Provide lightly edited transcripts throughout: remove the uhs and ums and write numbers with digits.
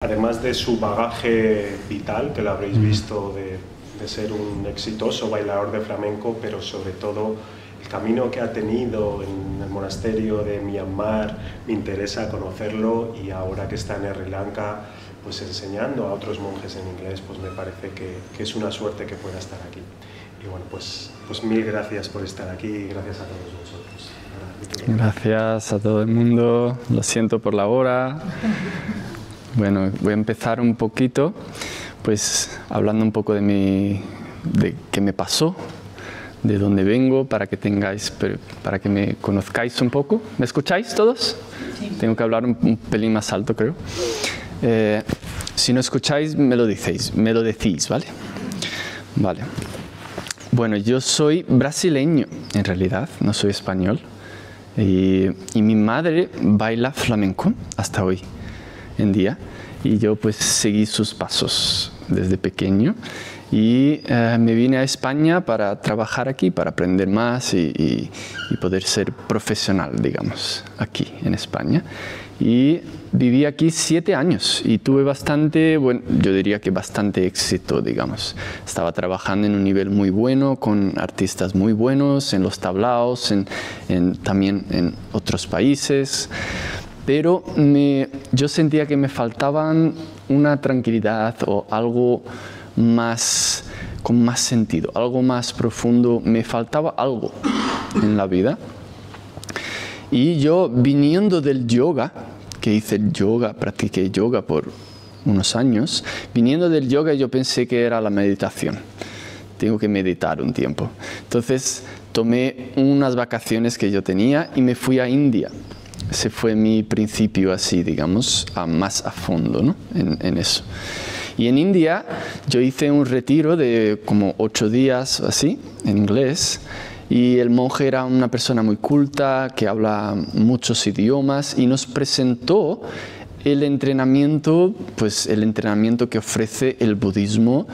Además de su bagaje vital, que lo habréis visto de ser un exitoso bailador de flamenco, pero sobre todo el camino que ha tenido en el monasterio de Myanmar, me interesa conocerlo, y ahora que está en Sri Lanka, pues enseñando a otros monjes en inglés, pues me parece que es una suerte que pueda estar aquí. Y bueno, pues mil gracias por estar aquí y gracias a todos vosotros. Gracias a todo el mundo, lo siento por la hora. Bueno, voy a empezar un poquito, pues hablando un poco de qué me pasó, de dónde vengo, para que me conozcáis un poco. ¿Me escucháis todos? Sí. Tengo que hablar un pelín más alto, creo. Si no escucháis, me lo decís, ¿vale? Vale. Bueno, yo soy brasileño, en realidad, no soy español. Y mi madre baila flamenco hasta hoy en día, y yo pues seguí sus pasos desde pequeño, y me vine a España para trabajar aquí, para aprender más y poder ser profesional, digamos, aquí en España. Y viví aquí 7 años y tuve bastante, bueno, yo diría que bastante éxito, digamos. Estaba trabajando en un nivel muy bueno, con artistas muy buenos, en los tablaos, también en otros países. Pero yo sentía que me faltaban una tranquilidad o algo más, con más sentido, algo más profundo. Me faltaba algo en la vida. Y yo, viniendo del yoga, que hice yoga, practiqué yoga por unos años, viniendo del yoga yo pensé que era la meditación. Tengo que meditar un tiempo. Entonces tomé unas vacaciones que yo tenía y me fui a India. Ese fue mi principio así, digamos, más a fondo, ¿no? en eso. Y en India yo hice un retiro de como 8 días así, en inglés, y el monje era una persona muy culta, que habla muchos idiomas, y nos presentó el entrenamiento, pues el entrenamiento que ofrece el budismo,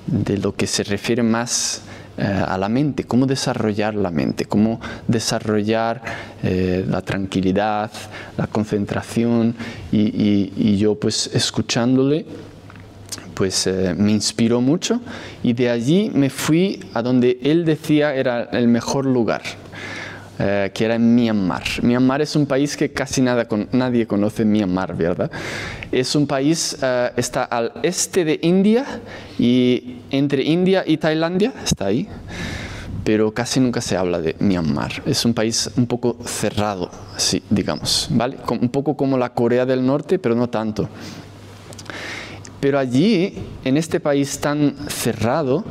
de lo que se refiere más a la mente, cómo desarrollar la mente, cómo desarrollar la tranquilidad, la concentración, y yo pues escuchándole pues me inspiró mucho, y de allí me fui a donde él decía era el mejor lugar, que era en Myanmar. Myanmar es un país que casi nadie conoce. Myanmar, ¿verdad? Es un país, está al este de India, y entre India y Tailandia, está ahí, pero casi nunca se habla de Myanmar. Es un país un poco cerrado, así, digamos, ¿vale? Un poco como la Corea del Norte, pero no tanto. Pero allí, en este país tan cerrado,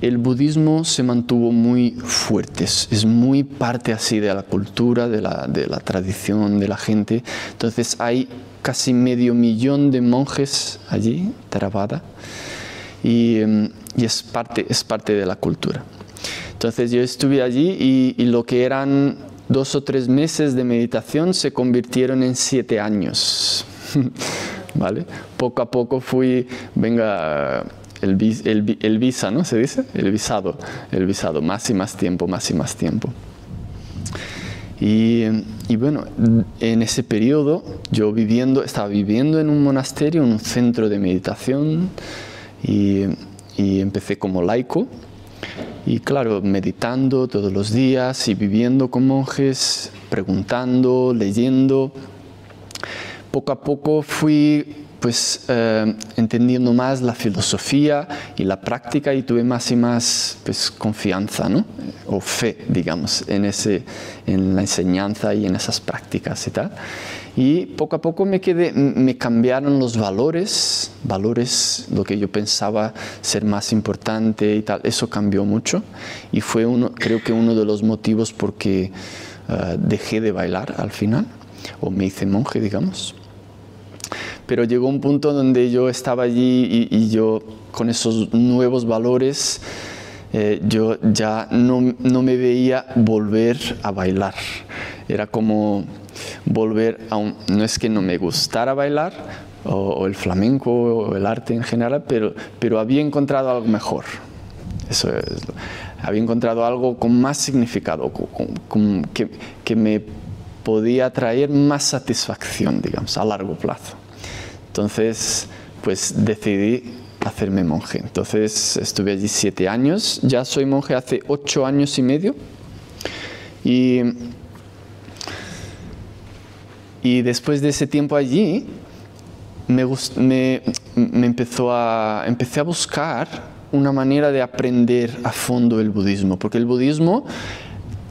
el budismo se mantuvo muy fuerte, es muy parte así de la cultura, de la tradición de la gente. Entonces hay casi 500.000 de monjes allí, Theravada, y es parte de la cultura. Entonces yo estuve allí, y lo que eran 2 o 3 meses de meditación se convirtieron en 7 años. ¿Vale? Poco a poco fui, venga, el visa, ¿no? ¿Se dice? El visado, más y más tiempo, más y más tiempo. Y bueno, en ese periodo yo estaba viviendo en un monasterio, en un centro de meditación, y empecé como laico, y claro, meditando todos los días y viviendo con monjes, preguntando, leyendo. Poco a poco fui pues entendiendo más la filosofía y la práctica, y tuve más y más pues confianza, ¿no? O fe, digamos, en la enseñanza y en esas prácticas y tal. Y poco a poco me cambiaron los valores, lo que yo pensaba ser más importante y tal, eso cambió mucho, y fue creo que uno de los motivos por que dejé de bailar al final, o me hice monje, digamos. Pero llegó un punto donde yo estaba allí y yo con esos nuevos valores, yo ya no me veía volver a bailar. Era como volver no es que no me gustara bailar, o el flamenco, o el arte en general, pero había encontrado algo mejor. Había encontrado algo con más significado, que me podía traer más satisfacción, digamos, a largo plazo. Entonces, pues decidí hacerme monje. Entonces estuve allí 7 años, ya soy monje hace 8 años y medio. Y después de ese tiempo allí, empecé a buscar una manera de aprender a fondo el budismo, porque el budismo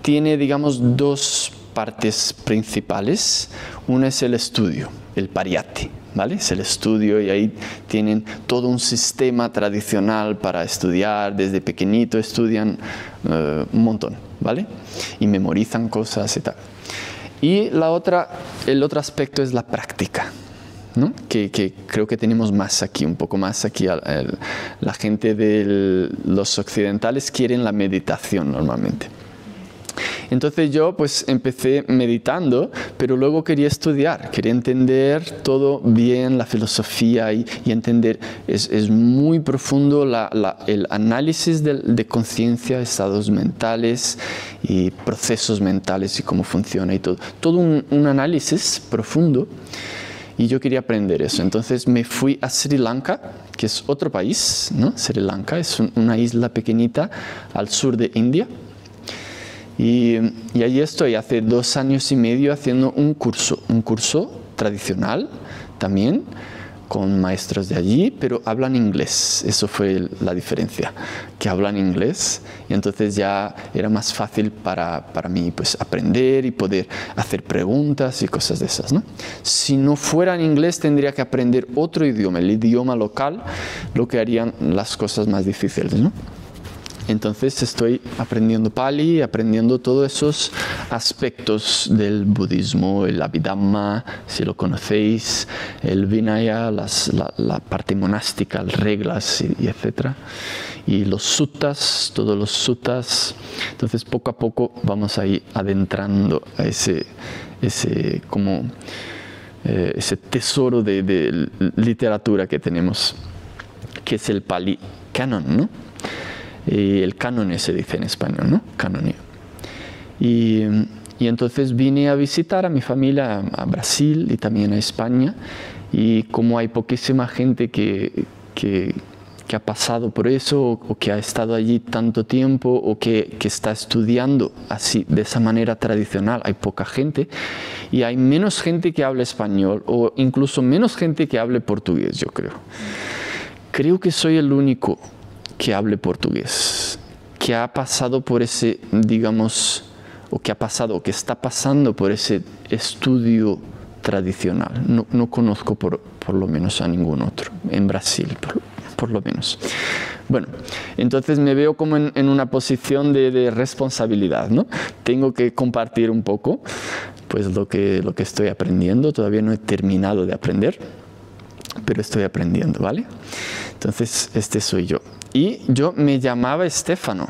tiene, digamos, 2 partes principales. Una es el estudio, el pariyatti, ¿vale? Es el estudio y ahí tienen todo un sistema tradicional para estudiar. Desde pequeñito estudian un montón, ¿vale? Y memorizan cosas y tal. Y el otro aspecto es la práctica, ¿no? Que creo que tenemos más aquí, un poco más aquí. La gente de los occidentales quieren la meditación normalmente. Entonces yo pues empecé meditando, pero luego quería estudiar, quería entender todo bien, la filosofía y entender. Es muy profundo el análisis de conciencia, estados mentales y procesos mentales y cómo funciona y todo. Todo un análisis profundo. Y yo quería aprender eso. Entonces me fui a Sri Lanka, que es otro país, ¿no? Sri Lanka es una isla pequeñita al sur de India. Y allí estoy hace 2 años y medio haciendo un curso tradicional también, con maestros de allí, pero hablan inglés. Eso fue la diferencia, que hablan inglés. Y entonces ya era más fácil para mí pues, aprender y poder hacer preguntas y cosas de esas, ¿no? Si no fuera en inglés, tendría que aprender otro idioma, el idioma local, lo que harían las cosas más difíciles, ¿no? Entonces estoy aprendiendo Pali, aprendiendo todos esos aspectos del budismo, el Abhidhamma, si lo conocéis, el Vinaya, la parte monástica, las reglas y etcétera. Y los suttas, todos los suttas. Entonces poco a poco vamos a ir adentrando a ese tesoro de literatura que tenemos, que es el Pali Canon, ¿no? El canon se dice en español, ¿no? Canonía. Y entonces vine a visitar a mi familia a Brasil y también a España. Y como hay poquísima gente que ha pasado por eso o que ha estado allí tanto tiempo o que está estudiando así, de esa manera tradicional, hay poca gente. Y hay menos gente que hable español o incluso menos gente que hable portugués, yo creo. Creo que soy el único que hable portugués, que ha pasado por ese, digamos, o que está pasando por ese estudio tradicional. No conozco por lo menos a ningún otro, en Brasil por lo menos. Bueno, entonces me veo como en una posición de responsabilidad, ¿no? Tengo que compartir un poco pues lo que estoy aprendiendo. Todavía no he terminado de aprender, pero estoy aprendiendo, ¿vale? Entonces este soy yo. Y yo me llamaba Stefano.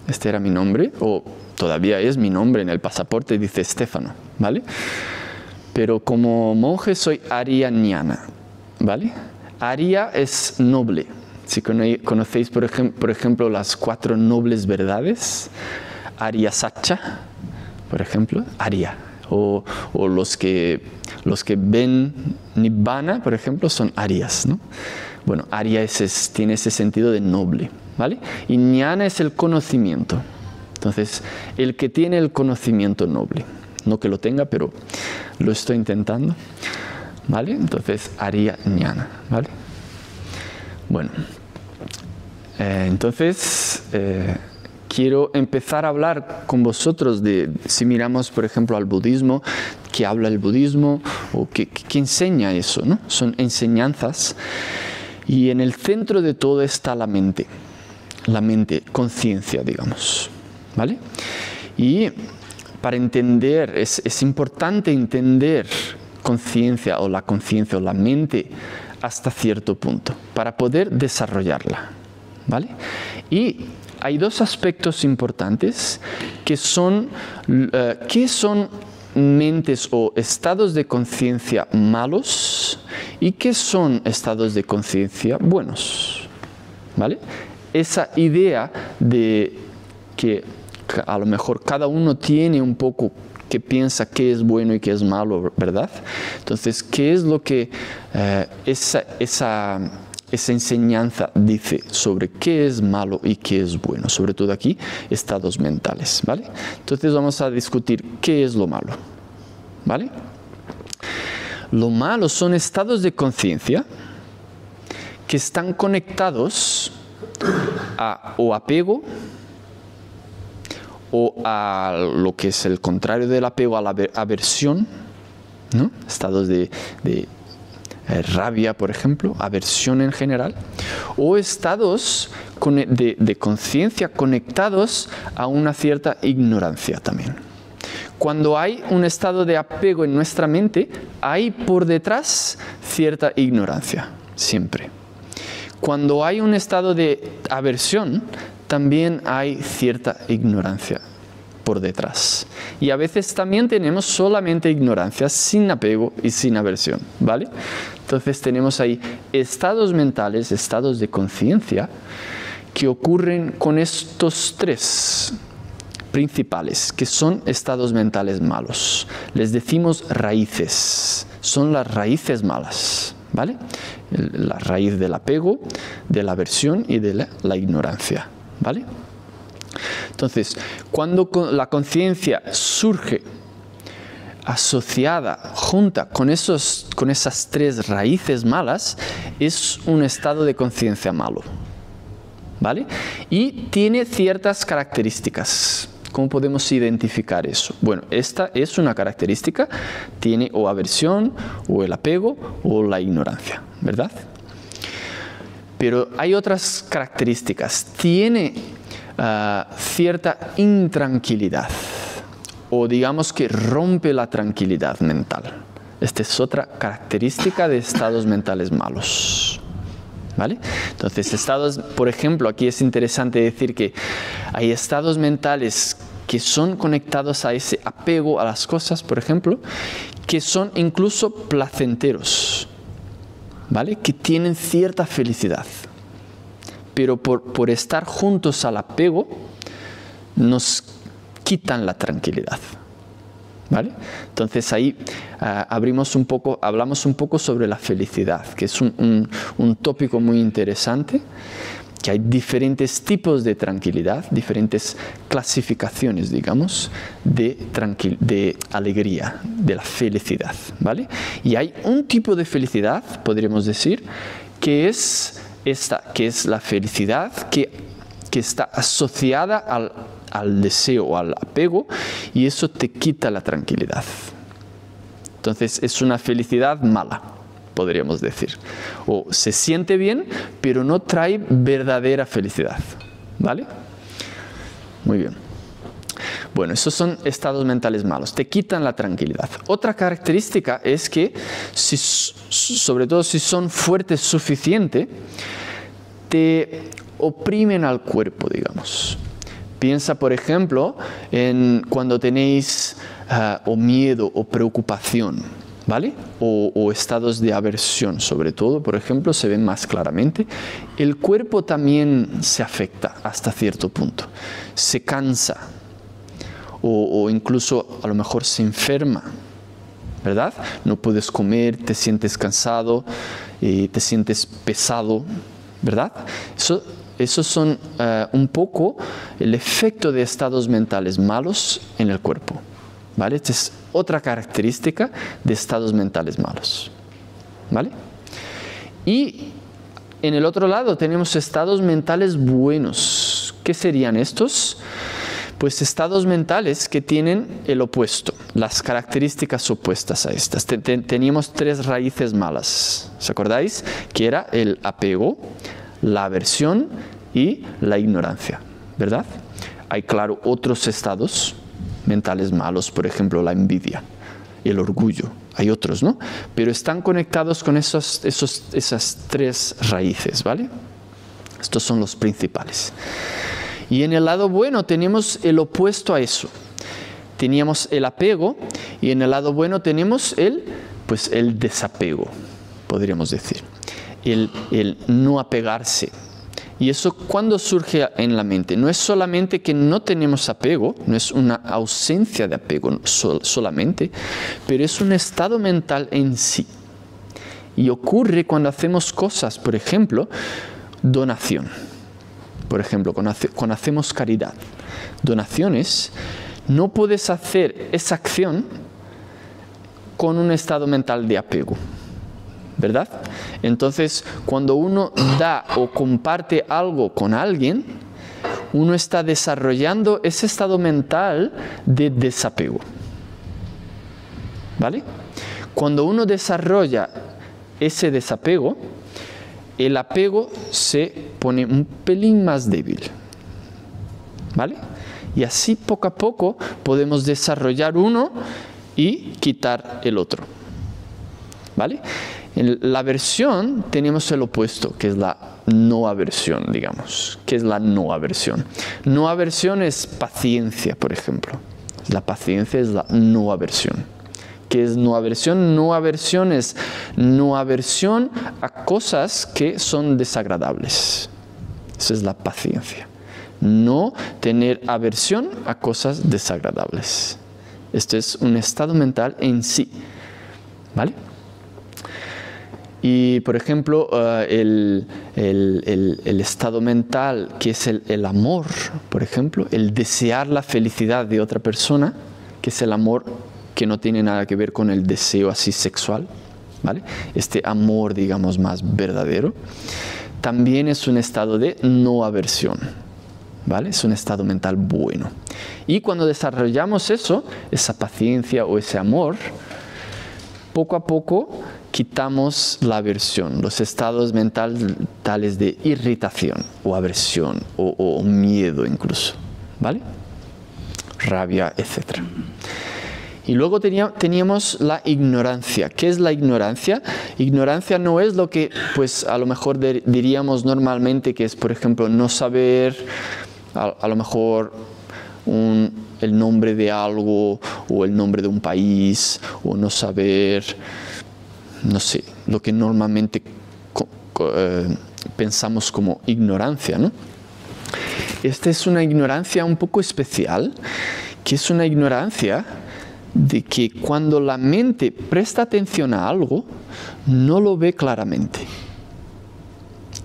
Este era mi nombre, o todavía es mi nombre en el pasaporte, dice Stefano, ¿vale? Pero como monje soy Arya Jnana, ¿vale? Arya es noble. Si conocéis, por ejemplo, las 4 nobles verdades, Arya Satcha, por ejemplo, Arya. O los que ven Nibbana, por ejemplo, son Aryas, ¿no? Bueno, Arya tiene ese sentido de noble, ¿vale? Y Jnana es el conocimiento. Entonces, el que tiene el conocimiento noble. No que lo tenga, pero lo estoy intentando, ¿vale? Entonces, Arya Jnana, ¿vale? Bueno, entonces quiero empezar a hablar con vosotros si miramos, por ejemplo, al budismo, qué habla el budismo o qué enseña eso, ¿no? Son enseñanzas. Y en el centro de todo está la mente, conciencia, digamos, ¿vale? Y para entender, es importante entender conciencia o la mente hasta cierto punto, para poder desarrollarla, ¿vale? Y hay 2 aspectos importantes que son, ¿qué son mentes o estados de conciencia malos y qué son estados de conciencia buenos? ¿Vale? Esa idea de que a lo mejor cada uno tiene un poco que piensa qué es bueno y qué es malo, ¿verdad? Entonces, ¿qué es lo que esa enseñanza dice sobre qué es malo y qué es bueno? Sobre todo aquí, estados mentales, ¿vale? Entonces vamos a discutir qué es lo malo, ¿vale? Lo malo son estados de conciencia que están conectados a o apego o a lo que es el contrario del apego, a la aversión, ¿no? Estados de rabia, por ejemplo, aversión en general, o estados de conciencia conectados a una cierta ignorancia también. Cuando hay un estado de apego en nuestra mente, hay por detrás cierta ignorancia, siempre. Cuando hay un estado de aversión, también hay cierta ignorancia por detrás. Y a veces también tenemos solamente ignorancia, sin apego y sin aversión, ¿vale? Entonces tenemos ahí estados mentales, estados de conciencia, que ocurren con estos tres principales, que son estados mentales malos. Les decimos raíces, son las raíces malas, ¿vale? La raíz del apego, de la aversión y de la ignorancia, ¿vale? Entonces, cuando la conciencia surge asociada, junta con esas tres raíces malas, es un estado de conciencia malo, ¿vale? Y tiene ciertas características. ¿Cómo podemos identificar eso? Bueno, esta es una característica, tiene o aversión, o el apego, o la ignorancia, ¿verdad? Pero hay otras características. Tiene cierta intranquilidad, o digamos que rompe la tranquilidad mental. Esta es otra característica de estados mentales malos, ¿vale? Entonces, estados, por ejemplo, aquí es interesante decir que hay estados mentales que son conectados a ese apego a las cosas, por ejemplo, que son incluso placenteros, ¿vale? Que tienen cierta felicidad. Pero por estar juntos al apego, nos quitan la tranquilidad, ¿vale? Entonces ahí hablamos un poco sobre la felicidad, que es un tópico muy interesante, que hay diferentes tipos de tranquilidad, diferentes clasificaciones, digamos, de alegría, de la felicidad, ¿vale? Y hay un tipo de felicidad, podríamos decir, que es la felicidad que está asociada al deseo o al apego, y eso te quita la tranquilidad. Entonces es una felicidad mala, podríamos decir. O se siente bien, pero no trae verdadera felicidad, ¿vale? Muy bien. Bueno, esos son estados mentales malos, te quitan la tranquilidad. Otra característica es que, sobre todo si son fuertes suficiente, te oprimen al cuerpo, digamos. Piensa, por ejemplo, en cuando tenéis o miedo o preocupación, ¿vale? O estados de aversión, sobre todo, por ejemplo, se ven más claramente. El cuerpo también se afecta hasta cierto punto, se cansa o incluso a lo mejor se enferma, ¿verdad? No puedes comer, te sientes cansado, te sientes pesado, ¿verdad? Esos son un poco el efecto de estados mentales malos en el cuerpo, ¿vale? Esta es otra característica de estados mentales malos, ¿vale? Y en el otro lado tenemos estados mentales buenos. ¿Qué serían estos? Pues estados mentales que tienen el opuesto, las características opuestas a estas. Teníamos tres raíces malas, ¿os acordáis? Que era el apego, la aversión y la ignorancia, ¿verdad? Hay, claro, otros estados mentales malos, por ejemplo, la envidia, el orgullo, hay otros, ¿no? Pero están conectados con esas tres raíces, ¿vale? Estos son los principales. Y en el lado bueno tenemos el opuesto a eso. Teníamos el apego y en el lado bueno tenemos el desapego, podríamos decir. El no apegarse, ¿Y eso cuándo surge en la mente? No es solamente que no tenemos apego, no es una ausencia de apego solamente, pero es un estado mental en sí. Y ocurre cuando hacemos cosas, por ejemplo, donación. Por ejemplo, cuando hacemos caridad. Donaciones, no puedes hacer esa acción con un estado mental de apego. ¿Verdad? Entonces, cuando uno da o comparte algo con alguien, uno está desarrollando ese estado mental de desapego. ¿Vale? Cuando uno desarrolla ese desapego, el apego se pone un pelín más débil. ¿Vale? Y así poco a poco podemos desarrollar uno y quitar el otro. ¿Vale? En la aversión tenemos el opuesto, que es la no aversión, digamos. ¿Qué es la no aversión? No aversión es paciencia, por ejemplo. La paciencia es la no aversión. ¿Qué es no aversión? No aversión es no aversión a cosas que son desagradables. Esa es la paciencia. No tener aversión a cosas desagradables. Este es un estado mental en sí. ¿Vale? Y, por ejemplo, el estado mental que es el amor, por ejemplo, el desear la felicidad de otra persona, que es el amor que no tiene nada que ver con el deseo así sexual, ¿vale? Este amor, digamos, más verdadero, también es un estado de no aversión, ¿vale? Es un estado mental bueno. Y cuando desarrollamos eso, esa paciencia o ese amor, poco a poco quitamos la aversión, los estados mentales de irritación o aversión o miedo incluso, ¿vale? Rabia, etc. Y luego teníamos la ignorancia. ¿Qué es la ignorancia? Ignorancia no es lo que, pues, a lo mejor diríamos normalmente que es, por ejemplo, no saber, a lo mejor, el nombre de algo o el nombre de un país, o no saber, no sé, lo que normalmente pensamos como ignorancia, ¿no? Esta es una ignorancia un poco especial, que es una ignorancia de que cuando la mente presta atención a algo, no lo ve claramente.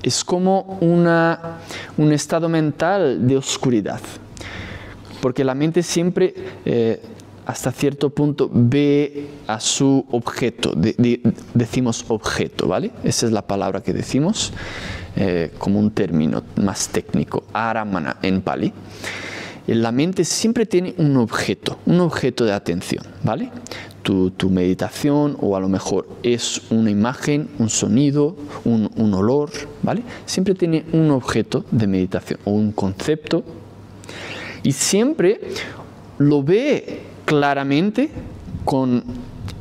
Es como un estado mental de oscuridad. Porque la mente siempre, hasta cierto punto, ve a su objeto. Decimos objeto, ¿vale? Esa es la palabra que decimos, como un término más técnico, aramana en Pali. La mente siempre tiene un objeto de atención, ¿vale? Tu meditación, o a lo mejor es una imagen, un sonido, un olor, ¿vale? Siempre tiene un objeto de meditación o un concepto. Y siempre lo ve claramente con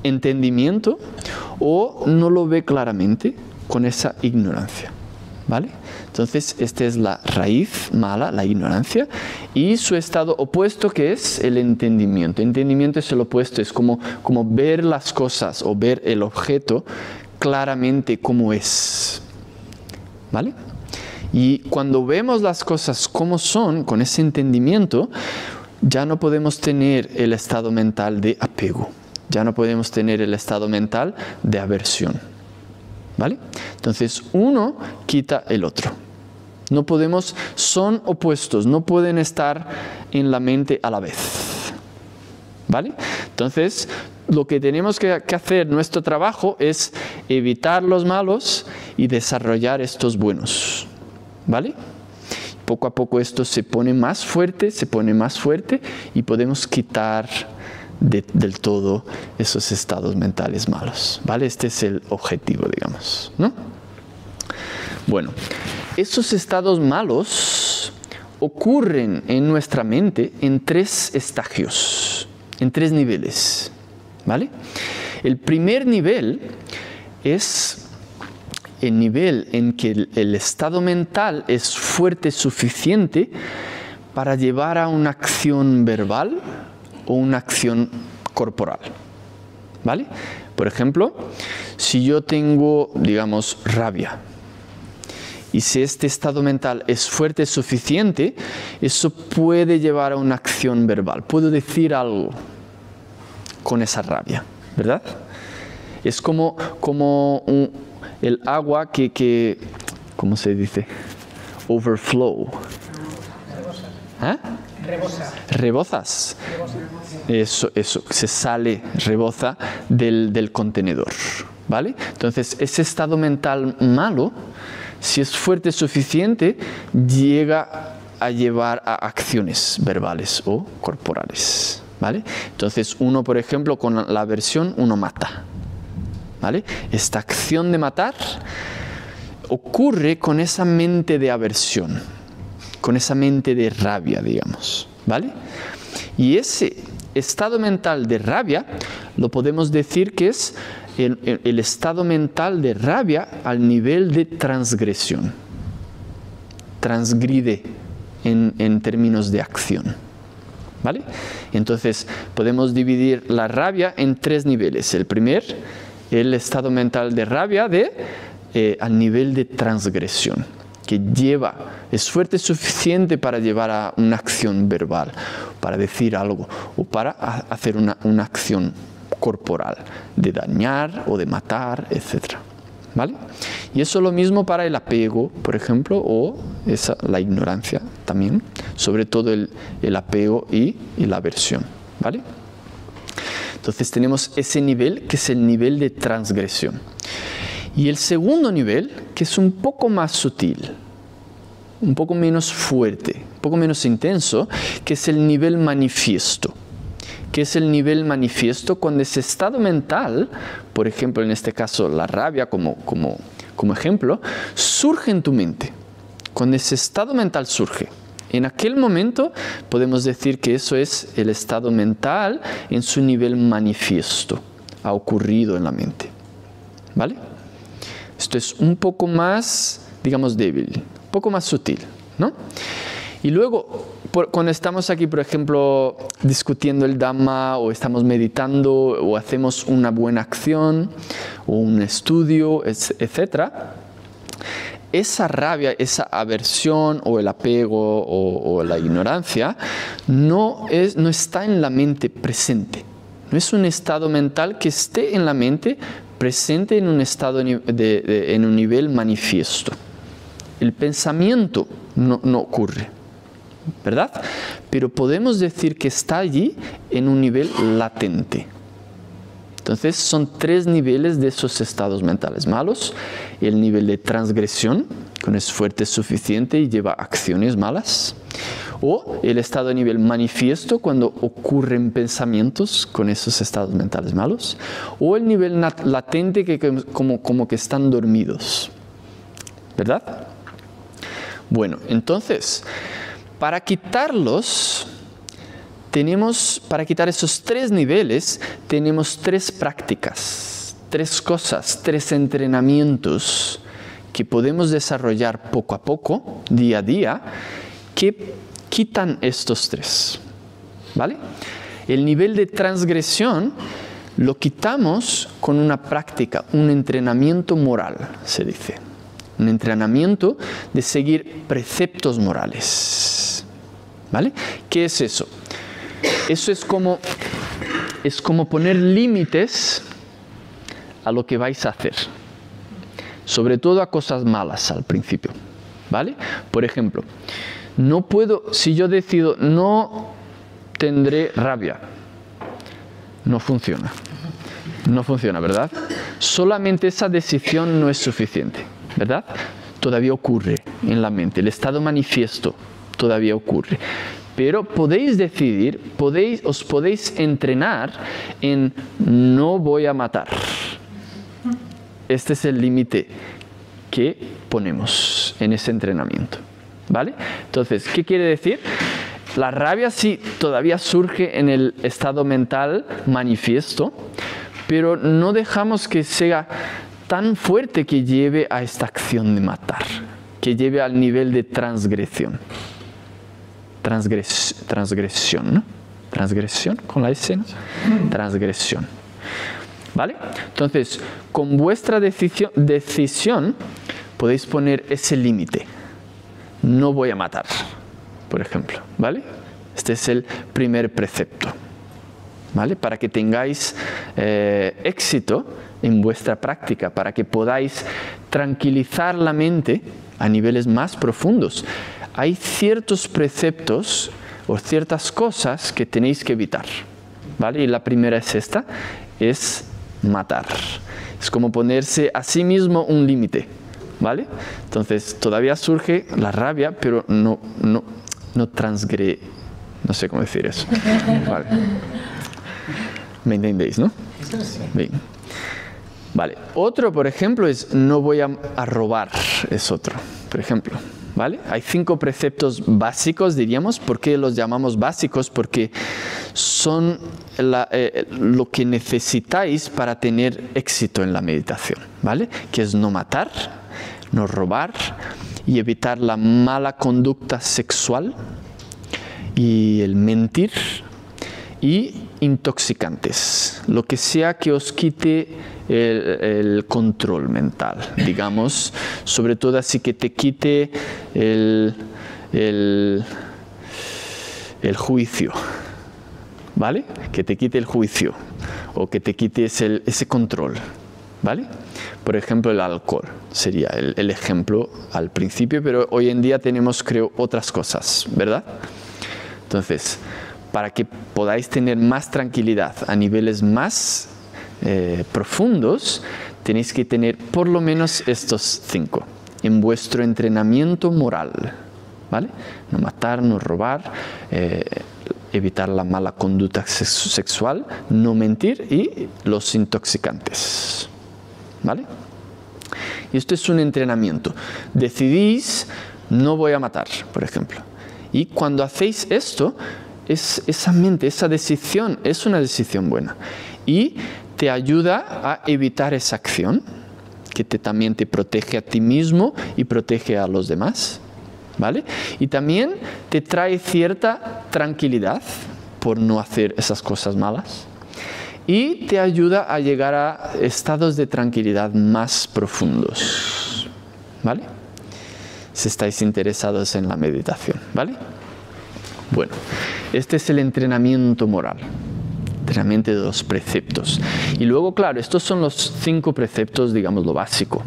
entendimiento o no lo ve claramente con esa ignorancia, ¿vale? Entonces, esta es la raíz mala, la ignorancia, y su estado opuesto, que es el entendimiento. Entendimiento es el opuesto, es como ver las cosas o ver el objeto claramente como es, ¿vale? Y cuando vemos las cosas como son, con ese entendimiento, ya no podemos tener el estado mental de apego, ya no podemos tener el estado mental de aversión, ¿vale? Entonces, uno quita el otro. No podemos, son opuestos, no pueden estar en la mente a la vez, ¿vale? Entonces, lo que tenemos que hacer, nuestro trabajo, es evitar los malos y desarrollar estos buenos, ¿vale? Poco a poco esto se pone más fuerte y podemos quitar del todo esos estados mentales malos, ¿vale? Este es el objetivo, digamos, ¿no? Bueno, esos estados malos ocurren en nuestra mente en 3 estagios, en 3 niveles, ¿vale? El primer nivel es el nivel en que el estado mental es fuerte suficiente para llevar a una acción verbal o una acción corporal, ¿vale? Por ejemplo, si yo tengo, digamos, rabia y si este estado mental es fuerte suficiente, eso puede llevar a una acción verbal. Puedo decir algo con esa rabia, ¿verdad? Es como el agua que ¿cómo se dice? Overflow. ¿Ah? Rebozas. Eso, se sale, reboza del contenedor, ¿vale? Entonces, ese estado mental malo, si es fuerte suficiente, llega a llevar a acciones verbales o corporales, ¿vale? Entonces, uno, por ejemplo, con la aversión, uno mata, ¿vale? Esta acción de matar ocurre con esa mente de aversión, con esa mente de rabia, digamos, ¿vale? Y ese estado mental de rabia lo podemos decir que es el estado mental de rabia al nivel de transgresión. Transgride en términos de acción, ¿vale? Entonces podemos dividir la rabia en 3 niveles. El primer, el estado mental de rabia al nivel de transgresión, que es fuerte suficiente para llevar a una acción verbal, para decir algo o para hacer una acción corporal, de dañar o de matar, etc. ¿Vale? Y eso es lo mismo para el apego, por ejemplo, o la ignorancia también, sobre todo el apego y la aversión, ¿vale? Entonces tenemos ese nivel que es el nivel de transgresión. Y el segundo nivel, que es un poco más sutil, un poco menos fuerte, un poco menos intenso, que es el nivel manifiesto. ¿Qué es el nivel manifiesto? Cuando ese estado mental, por ejemplo, en este caso la rabia como ejemplo, surge en tu mente. Cuando ese estado mental surge, en aquel momento podemos decir que eso es el estado mental en su nivel manifiesto, ha ocurrido en la mente, ¿vale? Esto es un poco más, digamos, débil, un poco más sutil, ¿no? Y luego, cuando estamos aquí, por ejemplo, discutiendo el Dhamma, o estamos meditando, o hacemos una buena acción, o un estudio, etc., esa rabia, esa aversión, o el apego, o la ignorancia, no está en la mente presente. No es un estado mental que esté en la mente presente en un estado en un nivel manifiesto. El pensamiento no ocurre, ¿verdad? Pero podemos decir que está allí en un nivel latente. Entonces son 3 niveles de esos estados mentales malos. El nivel de transgresión, cuando es fuerte suficiente y lleva acciones malas. O el estado a nivel manifiesto, cuando ocurren pensamientos con esos estados mentales malos. O el nivel latente, que como que están dormidos, ¿verdad? Bueno, entonces, para quitarlos, para quitar esos 3 niveles, tenemos 3 prácticas, 3 cosas, 3 entrenamientos que podemos desarrollar poco a poco, día a día, que quitan estos 3, ¿vale? El nivel de transgresión lo quitamos con una práctica, un entrenamiento moral, se dice. Un entrenamiento de seguir preceptos morales, ¿vale? ¿Qué es eso? Eso es como poner límites a lo que vais a hacer, sobre todo a cosas malas al principio, ¿vale? Por ejemplo, si yo decido no tendré rabia, no funciona, ¿verdad? Solamente esa decisión no es suficiente, ¿verdad? Todavía ocurre en la mente, el estado manifiesto todavía ocurre. Pero podéis decidir, os podéis entrenar en no voy a matar. Este es el límite que ponemos en ese entrenamiento, ¿vale? Entonces, ¿qué quiere decir? La rabia sí todavía surge en el estado mental manifiesto, pero no dejamos que sea tan fuerte que lleve a esta acción de matar, que lleve al nivel de transgresión. Transgresión, ¿no? Transgresión con la S, ¿no? Transgresión. ¿Vale? Entonces, con vuestra decisión podéis poner ese límite. No voy a matar, por ejemplo, ¿vale? Este es el primer precepto, ¿vale? Para que tengáis éxito en vuestra práctica, para que podáis tranquilizar la mente a niveles más profundos. Hay ciertos preceptos o ciertas cosas que tenéis que evitar, ¿vale? Y la primera es esta, es matar. Es como ponerse a sí mismo un límite, ¿vale? Entonces todavía surge la rabia, pero no transgrede, no sé cómo decir eso. Vale. ¿Me entendéis, no? Bien. Vale. Otro, por ejemplo, es no voy a robar, es otro, por ejemplo. ¿Vale? Hay 5 preceptos básicos, diríamos. ¿Por qué los llamamos básicos? Porque son lo que necesitáis para tener éxito en la meditación, ¿vale? Que es no matar, no robar y evitar la mala conducta sexual y el mentir y intoxicantes, lo que sea que os quite el control mental, digamos, sobre todo así que te quite el juicio, ¿vale? Que te quite el juicio o que te quite ese control, ¿vale? Por ejemplo, el alcohol sería el ejemplo al principio, pero hoy en día tenemos, creo, otras cosas, ¿verdad? Entonces, para que podáis tener más tranquilidad a niveles más profundos, tenéis que tener por lo menos estos 5 en vuestro entrenamiento moral, ¿vale? No matar, no robar, evitar la mala conducta sexual, no mentir y los intoxicantes, ¿vale? Y esto es un entrenamiento. Decidís, no voy a matar, por ejemplo. Y cuando hacéis esto, esa mente, esa decisión, es una decisión buena. Y te ayuda a evitar esa acción, que también te protege a ti mismo y protege a los demás, ¿vale? Y también te trae cierta tranquilidad por no hacer esas cosas malas. Y te ayuda a llegar a estados de tranquilidad más profundos, ¿vale? Si estáis interesados en la meditación, ¿vale? Bueno, este es el entrenamiento moral, entrenamiento de los preceptos. Y luego, claro, estos son los 5 preceptos, digamos, lo básico.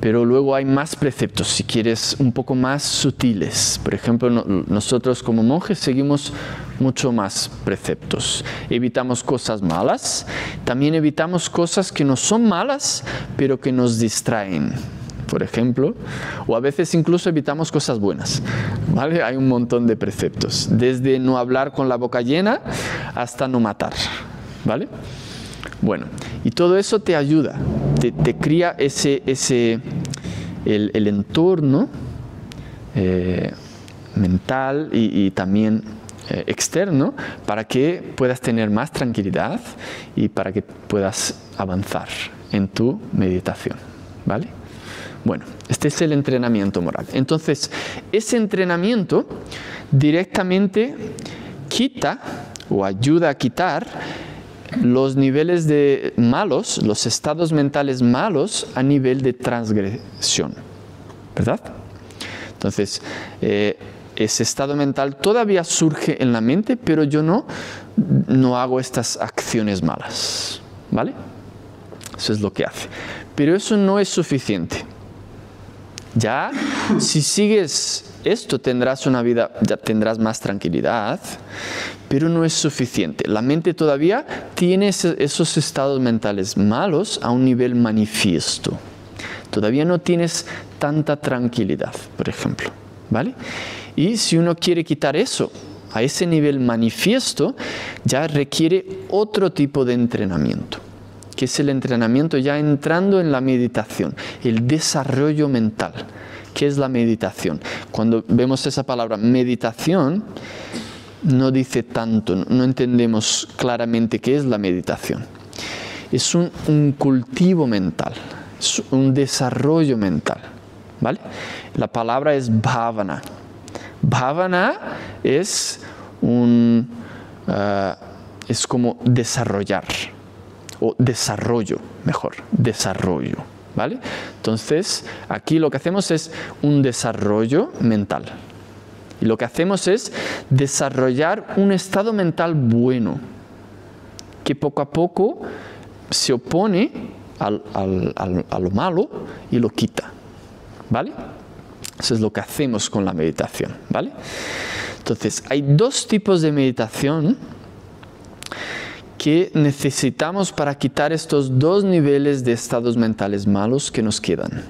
Pero luego hay más preceptos, si quieres, un poco más sutiles. Por ejemplo, nosotros como monjes seguimos mucho más preceptos. Evitamos cosas malas, también evitamos cosas que no son malas, pero que nos distraen, por ejemplo, o a veces incluso evitamos cosas buenas, ¿vale? Hay un montón de preceptos, desde no hablar con la boca llena hasta no matar, ¿vale? Bueno, y todo eso te ayuda, te cría el entorno mental y también externo para que puedas tener más tranquilidad y para que puedas avanzar en tu meditación, ¿vale? Bueno, este es el entrenamiento moral. Entonces, ese entrenamiento directamente quita o ayuda a quitar los niveles de malos, los estados mentales malos a nivel de transgresión, ¿verdad? Entonces, ese estado mental todavía surge en la mente, pero yo no hago estas acciones malas, ¿vale? Eso es lo que hace. Pero eso no es suficiente. Ya, si sigues esto, tendrás una vida, ya tendrás más tranquilidad, pero no es suficiente. La mente todavía tiene esos estados mentales malos a un nivel manifiesto. Todavía no tienes tanta tranquilidad, por ejemplo, ¿vale? Y si uno quiere quitar eso a ese nivel manifiesto, ya requiere otro tipo de entrenamiento, que es el entrenamiento ya entrando en la meditación, el desarrollo mental. ¿Qué es la meditación? Cuando vemos esa palabra meditación, no dice tanto, no entendemos claramente qué es la meditación. Es un cultivo mental, es un desarrollo mental, ¿vale? La palabra es bhavana. Bhavana es como desarrollar, o desarrollo, mejor, desarrollo, ¿vale? Entonces, aquí lo que hacemos es un desarrollo mental. Y lo que hacemos es desarrollar un estado mental bueno, que poco a poco se opone a lo malo y lo quita, ¿vale? Eso es lo que hacemos con la meditación, ¿vale? Entonces, hay dos tipos de meditación que necesitamos para quitar estos dos niveles de estados mentales malos que nos quedan,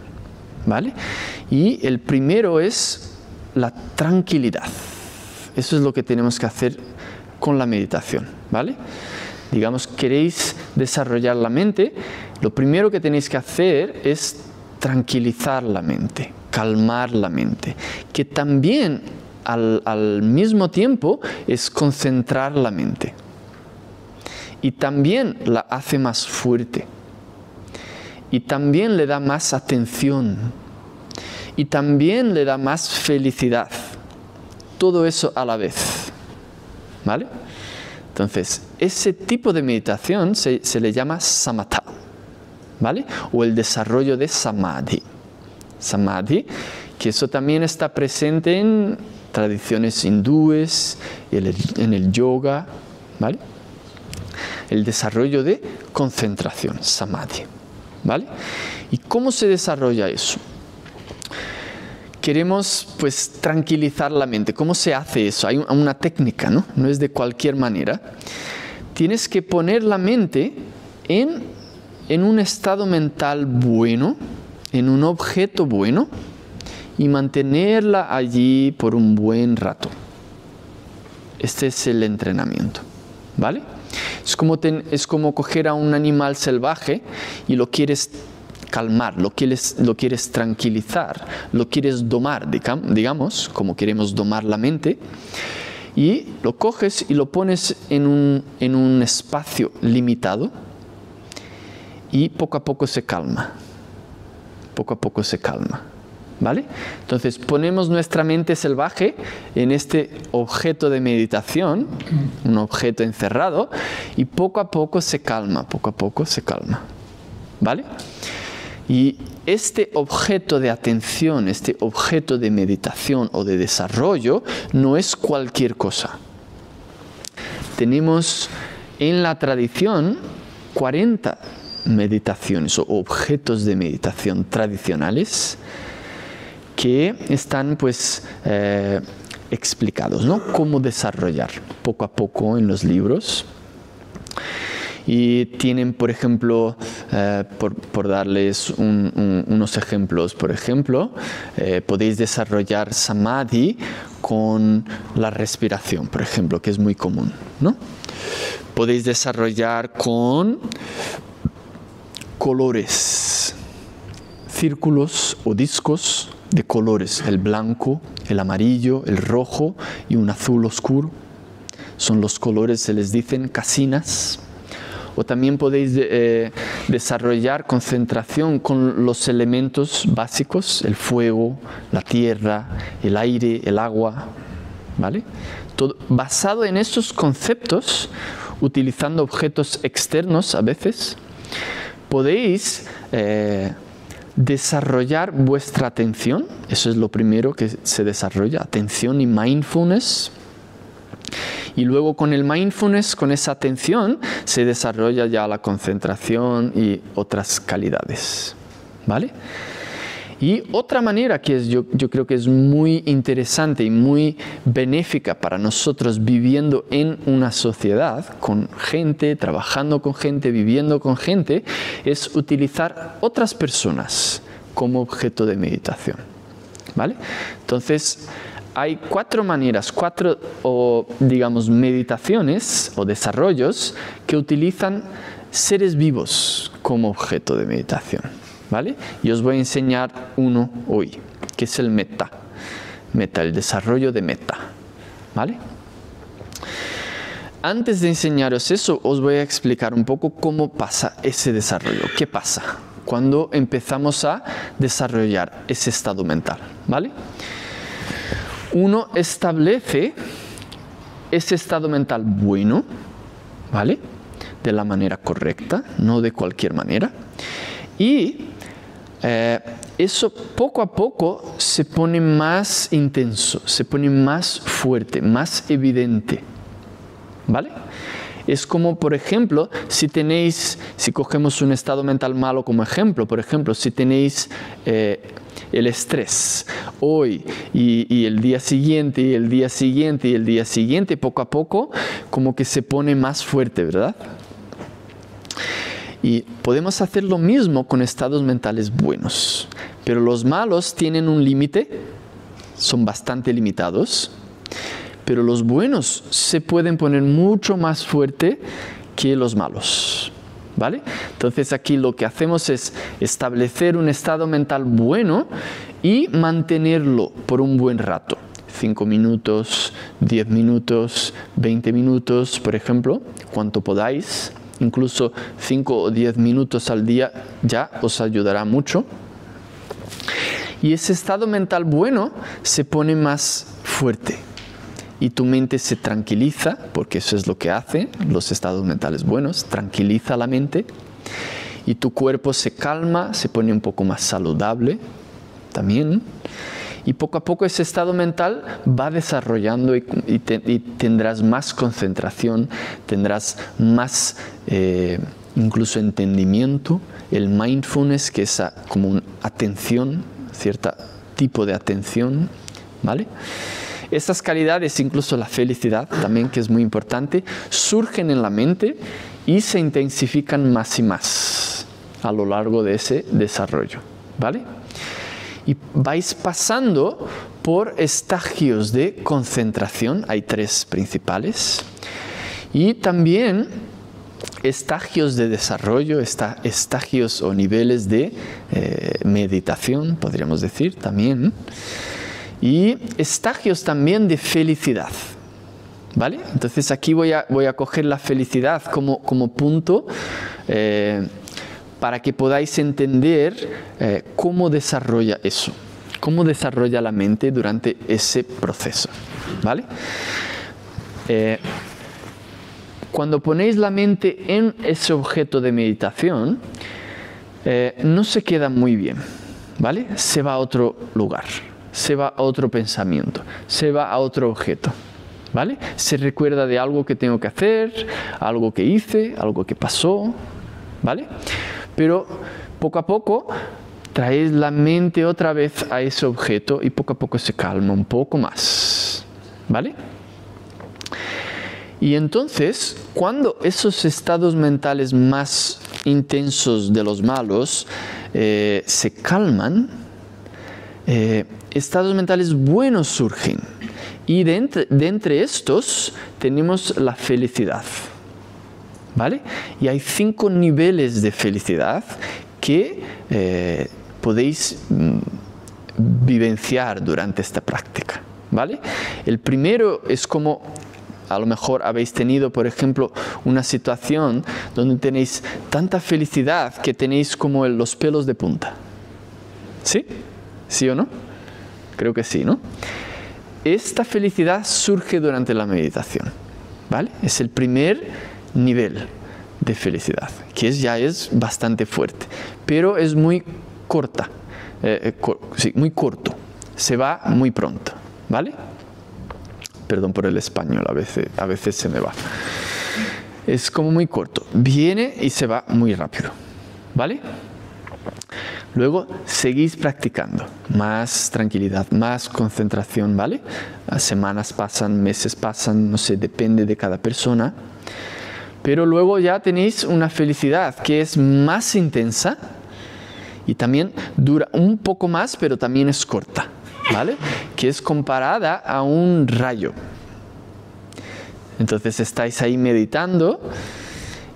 ¿vale? Y el primero es la tranquilidad. Eso es lo que tenemos que hacer con la meditación, ¿vale? Digamos, queréis desarrollar la mente, lo primero que tenéis que hacer es tranquilizar la mente, calmar la mente, que también al mismo tiempo es concentrar la mente. Y también la hace más fuerte. Y también le da más atención. Y también le da más felicidad. Todo eso a la vez, ¿vale? Entonces, ese tipo de meditación se le llama samatha, ¿vale? O el desarrollo de samadhi. Samadhi, que eso también está presente en tradiciones hindúes, en el yoga, ¿vale? El desarrollo de concentración, samadhi, ¿vale? ¿Y cómo se desarrolla eso? Queremos, pues, tranquilizar la mente. ¿Cómo se hace eso? Hay una técnica, ¿no? No es de cualquier manera. Tienes que poner la mente en un estado mental bueno, en un objeto bueno, y mantenerla allí por un buen rato. Este es el entrenamiento, ¿vale? Es como coger a un animal salvaje y lo quieres calmar, lo quieres tranquilizar, lo quieres domar, digamos, como queremos domar la mente, y lo coges y lo pones en un espacio limitado y poco a poco se calma, poco a poco se calma, ¿vale? Entonces ponemos nuestra mente salvaje en este objeto de meditación, un objeto encerrado, y poco a poco se calma, ¿vale? Y este objeto de atención, este objeto de meditación o de desarrollo no es cualquier cosa. Tenemos en la tradición 40 meditaciones o objetos de meditación tradicionales que están, pues, explicados, ¿no? Cómo desarrollar poco a poco en los libros. Y tienen, por ejemplo, por darles unos ejemplos, por ejemplo, podéis desarrollar samadhi con la respiración, por ejemplo, que es muy común, ¿no? Podéis desarrollar con colores, círculos o discos de colores, el blanco, el amarillo, el rojo y un azul oscuro. Son los colores, se les dicen kasinas. O también podéis desarrollar concentración con los elementos básicos, el fuego, la tierra, el aire, el agua, ¿vale? Todo basado en estos conceptos, utilizando objetos externos a veces, podéis desarrollar vuestra atención. Eso es lo primero que se desarrolla, atención y mindfulness. Y luego con el mindfulness, con esa atención, se desarrolla ya la concentración y otras calidades, ¿vale? Y otra manera que yo creo que es muy interesante y muy benéfica para nosotros viviendo en una sociedad, con gente, trabajando con gente, viviendo con gente, es utilizar otras personas como objeto de meditación, ¿vale? Entonces, hay 4 maneras, 4 digamos meditaciones o desarrollos que utilizan seres vivos como objeto de meditación, ¿vale? Y os voy a enseñar uno hoy, que es el metta. Metta, el desarrollo de metta, ¿vale? Antes de enseñaros eso, os voy a explicar un poco cómo pasa ese desarrollo. ¿Qué pasa cuando empezamos a desarrollar ese estado mental, ¿vale? Uno establece ese estado mental bueno, ¿vale? De la manera correcta, no de cualquier manera. Y eso poco a poco se pone más intenso, se pone más fuerte, más evidente, ¿vale? Es como, por ejemplo, si cogemos un estado mental malo como ejemplo, por ejemplo, si tenéis el estrés hoy y el día siguiente y el día siguiente y el día siguiente, poco a poco, como que se pone más fuerte, ¿verdad? Y podemos hacer lo mismo con estados mentales buenos, pero los malos tienen un límite, son bastante limitados, pero los buenos se pueden poner mucho más fuerte que los malos, ¿vale? Entonces aquí lo que hacemos es establecer un estado mental bueno y mantenerlo por un buen rato. 5 minutos, 10 minutos, 20 minutos, por ejemplo, cuanto podáis. Incluso 5 o 10 minutos al día ya os ayudará mucho. Y ese estado mental bueno se pone más fuerte. Y tu mente se tranquiliza, porque eso es lo que hace los estados mentales buenos, tranquiliza la mente. Y tu cuerpo se calma, se pone un poco más saludable también. Y poco a poco ese estado mental va desarrollando y tendrás más concentración, tendrás más incluso entendimiento. El mindfulness, que es como una atención, cierto tipo de atención, ¿vale? Estas calidades, incluso la felicidad también, que es muy importante, surgen en la mente y se intensifican más y más a lo largo de ese desarrollo, ¿vale? Y vais pasando por estagios de concentración, hay 3 principales, y también estagios de desarrollo, estagios o niveles de meditación, podríamos decir también, y estagios también de felicidad, ¿vale? Entonces aquí voy a coger la felicidad como punto para que podáis entender cómo desarrolla eso, cómo desarrolla la mente durante ese proceso, ¿vale? Cuando ponéis la mente en ese objeto de meditación, no se queda muy bien, ¿vale? Se va a otro lugar, se va a otro pensamiento, se va a otro objeto, ¿vale? Se recuerda de algo que tengo que hacer, algo que hice, algo que pasó, ¿vale? Pero poco a poco traéis la mente otra vez a ese objeto y poco a poco se calma un poco más, ¿vale? Y entonces, cuando esos estados mentales más intensos de los malos se calman, estados mentales buenos surgen. Y de entre estos tenemos la felicidad, ¿vale? Y hay 5 niveles de felicidad que podéis vivenciar durante esta práctica, ¿vale? El primero es como, a lo mejor habéis tenido, por ejemplo, una situación donde tenéis tanta felicidad que tenéis como los pelos de punta. ¿Sí? ¿Sí o no? Creo que sí, ¿no? Esta felicidad surge durante la meditación, ¿vale? Es el primer nivel de felicidad, que ya es bastante fuerte, pero es muy corta, sí, muy corto, se va muy pronto, ¿vale? Perdón por el español, a veces se me va. Es como muy corto, viene y se va muy rápido, ¿vale? Luego seguís practicando, más tranquilidad, más concentración, ¿vale? Las semanas pasan, meses pasan, no sé, depende de cada persona. Pero luego ya tenéis una felicidad que es más intensa y también dura un poco más, pero también es corta, ¿vale? Que es comparada a un rayo. Entonces estáis ahí meditando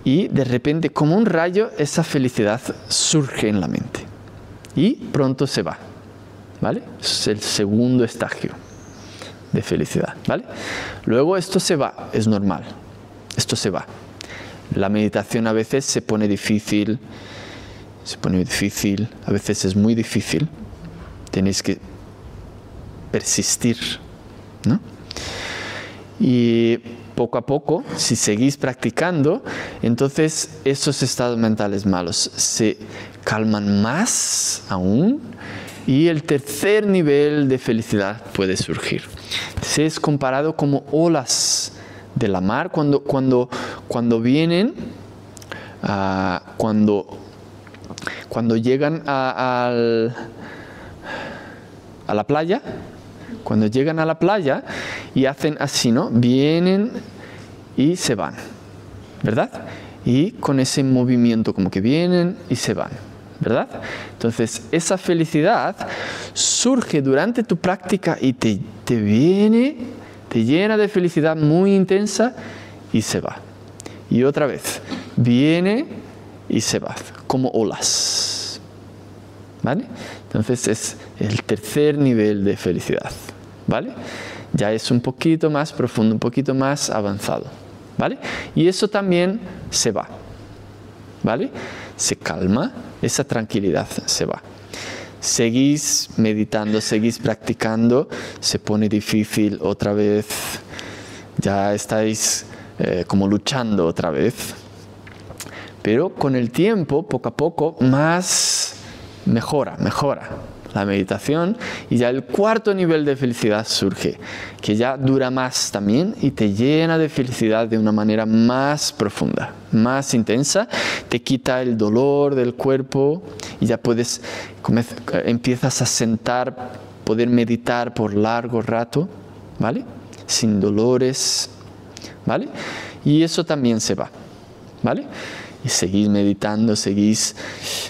y de repente, como un rayo, esa felicidad surge en la mente y pronto se va, ¿vale? Es el segundo estadio de felicidad, ¿vale? Luego esto se va, es normal, esto se va. La meditación a veces se pone difícil, a veces es muy difícil, tenéis que persistir, ¿no? Y poco a poco, si seguís practicando, entonces esos estados mentales malos se calman más aún y el tercer nivel de felicidad puede surgir. Se es comparado como olas de la mar cuando vienen, cuando llegan a la playa. Cuando llegan a la playa y hacen así, ¿no? Vienen y se van, ¿verdad? Y con ese movimiento como que vienen y se van, ¿verdad? Entonces, esa felicidad surge durante tu práctica y te llena de felicidad muy intensa y se va. Y otra vez, viene y se va, como olas, ¿vale? Entonces, es el tercer nivel de felicidad, ¿vale? Ya es un poquito más profundo, un poquito más avanzado, ¿vale? Y eso también se va, ¿vale? Se calma, esa tranquilidad se va. Seguís meditando, seguís practicando, se pone difícil otra vez, ya estáis como luchando otra vez, pero con el tiempo, poco a poco, más mejora la meditación y ya el cuarto nivel de felicidad surge, que ya dura más también y te llena de felicidad de una manera más profunda, más intensa, te quita el dolor del cuerpo y ya empiezas a sentar, poder meditar por largo rato, ¿vale? Sin dolores, ¿vale? Y eso también se va, ¿vale? Y seguís meditando, seguís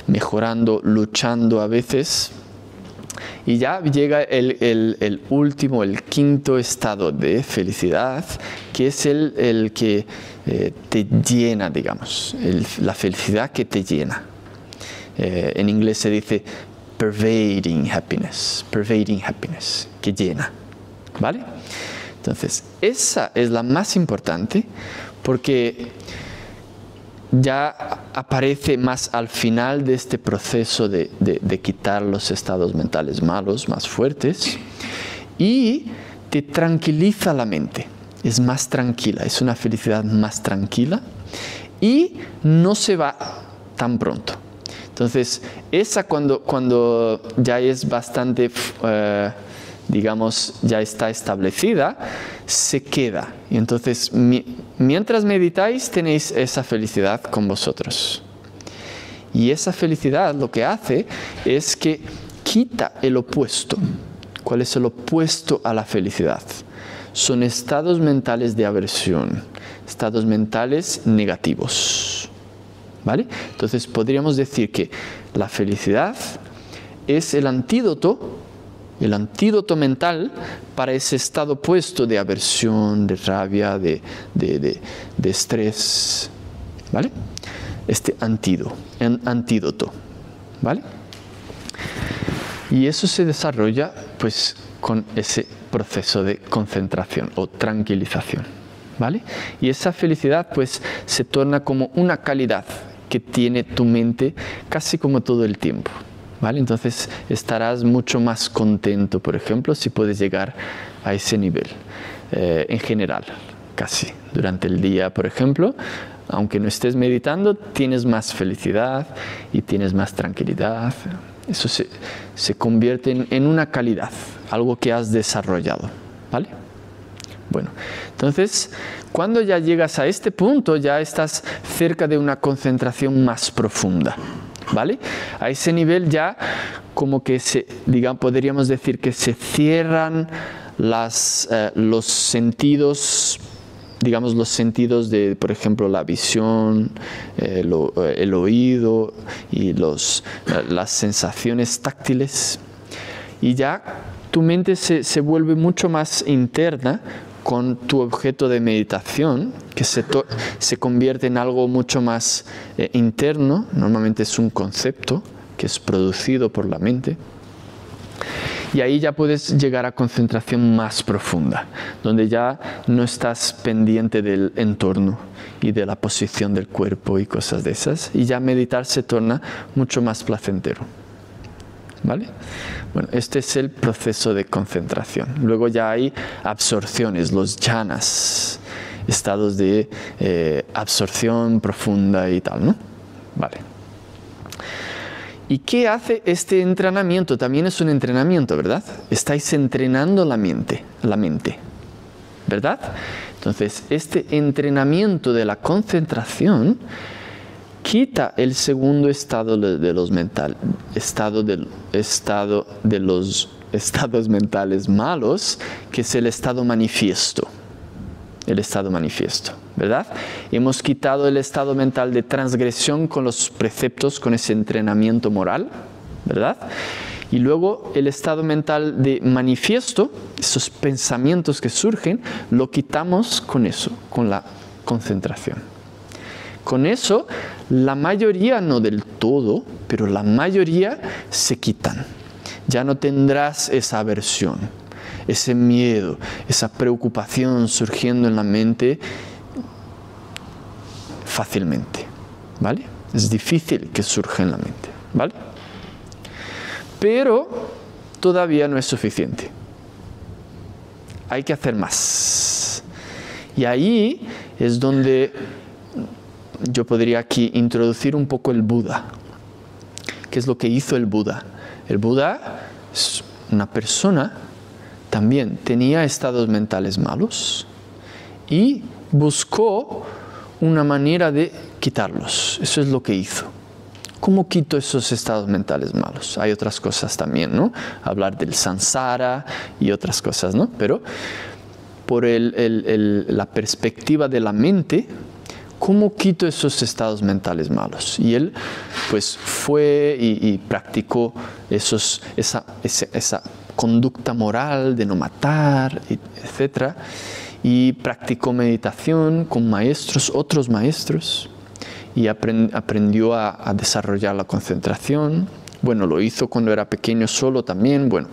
mejorando, luchando a veces. Y ya llega el último, el quinto estado de felicidad, que es el que te llena, digamos, la felicidad que te llena. En inglés se dice pervading happiness, que llena, ¿vale? Entonces, esa es la más importante porque ya aparece más al final de este proceso de quitar los estados mentales malos, más fuertes, y te tranquiliza la mente, es más tranquila, es una felicidad más tranquila y no se va tan pronto. Entonces, esa cuando ya es bastante, digamos, ya está establecida, se queda. Y entonces, mientras meditáis, tenéis esa felicidad con vosotros. Y esa felicidad lo que hace es que quita el opuesto. ¿Cuál es el opuesto a la felicidad? Son estados mentales de aversión, estados mentales negativos, ¿vale? Entonces, podríamos decir que la felicidad es el antídoto mental para ese estado opuesto de aversión, de rabia, de estrés, ¿vale? Este antídoto, ¿vale? Y eso se desarrolla pues con ese proceso de concentración o tranquilización, ¿vale? Y esa felicidad pues se torna como una calidad que tiene tu mente casi como todo el tiempo, ¿vale? Entonces estarás mucho más contento, por ejemplo, si puedes llegar a ese nivel, en general, casi. Durante el día, por ejemplo, aunque no estés meditando, tienes más felicidad y tienes más tranquilidad. Eso se convierte en una calidad, algo que has desarrollado, ¿vale? Bueno, entonces, cuando ya llegas a este punto, ya estás cerca de una concentración más profunda, ¿vale? A ese nivel ya como que podríamos decir que se cierran los sentidos, digamos los sentidos de, por ejemplo, la visión, el oído y las sensaciones táctiles. Y ya tu mente se vuelve mucho más interna con tu objeto de meditación, que se convierte en algo mucho más interno. Normalmente es un concepto que es producido por la mente. Y ahí ya puedes llegar a concentración más profunda, donde ya no estás pendiente del entorno y de la posición del cuerpo y cosas de esas. Y ya meditar se torna mucho más placentero, ¿vale? Bueno, este es el proceso de concentración. Luego ya hay absorciones, los jhanas. estados de absorción profunda y tal, ¿no? Vale. ¿Y qué hace este entrenamiento? También es un entrenamiento, ¿verdad? Estáis entrenando la mente, ¿verdad? Entonces, este entrenamiento de la concentración quita el segundo estado de los estados mentales malos, que es el estado manifiesto. El estado manifiesto, ¿verdad? Hemos quitado el estado mental de transgresión con los preceptos, con ese entrenamiento moral, ¿verdad? Y luego el estado mental de manifiesto, esos pensamientos que surgen, lo quitamos con eso, con la concentración. Con eso, la mayoría, no del todo, pero la mayoría se quitan. Ya no tendrás esa aversión, ese miedo, esa preocupación surgiendo en la mente fácilmente, ¿vale? Es difícil que surja en la mente, ¿vale? Pero todavía no es suficiente. Hay que hacer más. Y ahí es donde yo podría aquí introducir un poco el Buda. ¿Qué es lo que hizo el Buda? El Buda es una persona, también tenía estados mentales malos y buscó una manera de quitarlos. Eso es lo que hizo. ¿Cómo quito esos estados mentales malos? Hay otras cosas también, ¿no? Hablar del samsara y otras cosas, ¿no? Pero por la perspectiva de la mente, ¿cómo quito esos estados mentales malos? Y él pues fue y practicó esa conducta moral de no matar, etc. Y practicó meditación con maestros, otros maestros, y aprendió a desarrollar la concentración. Bueno, lo hizo cuando era pequeño solo también. Bueno,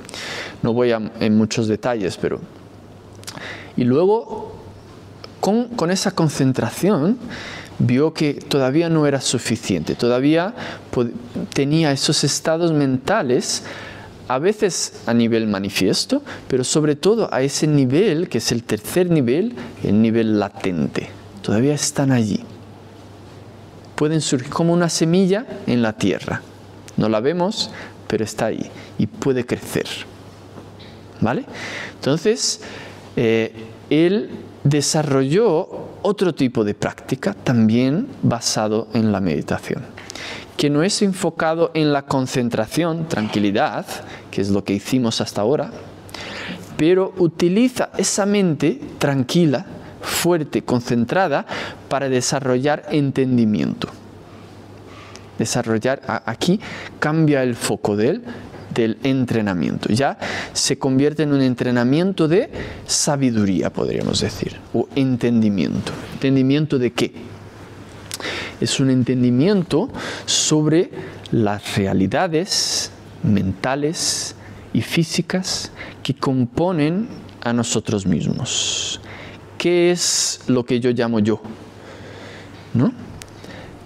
no voy en muchos detalles, pero... Y luego, con esa concentración, vio que todavía no era suficiente. Todavía tenía esos estados mentales, a veces a nivel manifiesto, pero sobre todo a ese nivel, que es el tercer nivel, el nivel latente. Todavía están allí. Pueden surgir como una semilla en la tierra. No la vemos, pero está ahí y puede crecer. ¿Vale? Entonces, él desarrolló otro tipo de práctica también basado en la meditación, que no es enfocado en la concentración, tranquilidad, que es lo que hicimos hasta ahora, pero utiliza esa mente tranquila, fuerte, concentrada, para desarrollar entendimiento. Aquí cambia el foco del entrenamiento. Ya se convierte en un entrenamiento de sabiduría, podríamos decir, o entendimiento. ¿Entendimiento de qué? Es un entendimiento sobre las realidades mentales y físicas que componen a nosotros mismos. ¿Qué es lo que yo llamo yo? ¿No?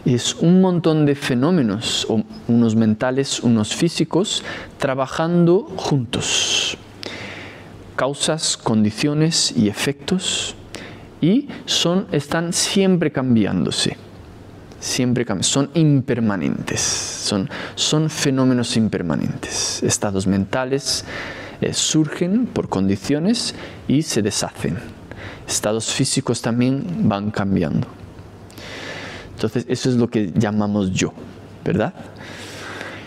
Es un montón de fenómenos, unos mentales, unos físicos, trabajando juntos. Causas, condiciones y efectos, y están siempre cambiándose. Son impermanentes, son fenómenos impermanentes. Estados mentales surgen por condiciones y se deshacen. Estados físicos también van cambiando. Entonces, eso es lo que llamamos yo, ¿verdad?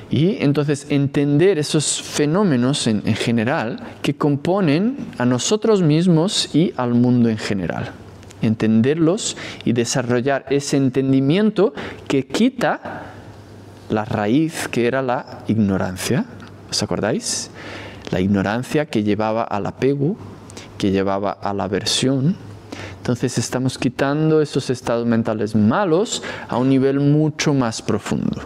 Y entonces entender esos fenómenos en general que componen a nosotros mismos y al mundo en general. Entenderlos y desarrollar ese entendimiento que quita la raíz, que era la ignorancia. ¿Os acordáis? La ignorancia que llevaba al apego, que llevaba a la aversión. Entonces estamos quitando esos estados mentales malos a un nivel mucho más profundo,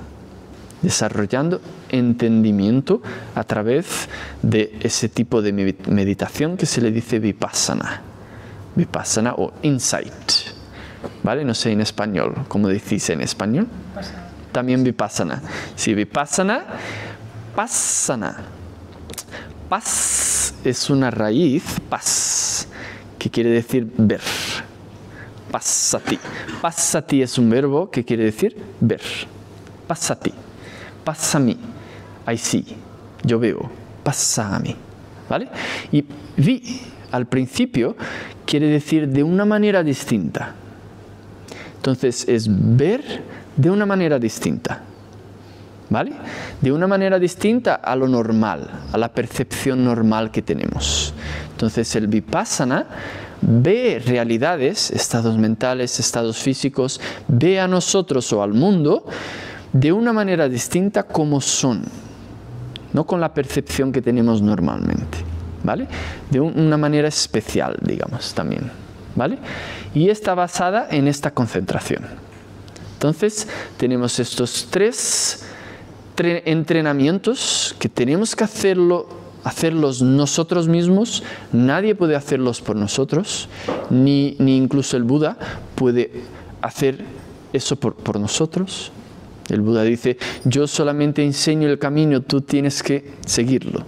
desarrollando entendimiento a través de ese tipo de meditación que se le dice vipassana. Vipassana o insight, ¿vale? No sé en español, ¿cómo decís en español? También vipassana. Sí, vipassana, passana. Pas es una raíz, pas, que quiere decir ver, Passati. Passati es un verbo que quiere decir ver. Passati. Passami. I see. Yo veo. Passami. ¿Vale? Y vi al principio quiere decir de una manera distinta. Entonces es ver de una manera distinta. ¿Vale? De una manera distinta a lo normal, a la percepción normal que tenemos. Entonces el vipassana ve realidades, estados mentales, estados físicos, ve a nosotros o al mundo de una manera distinta como son, no con la percepción que tenemos normalmente, ¿vale? De una manera especial, digamos, también, ¿vale? Y está basada en esta concentración. Entonces tenemos estos tres entrenamientos que tenemos que hacerlos nosotros mismos. Nadie puede hacerlos por nosotros, ni incluso el Buda puede hacer eso por nosotros. El Buda dice, yo solamente enseño el camino, tú tienes que seguirlo,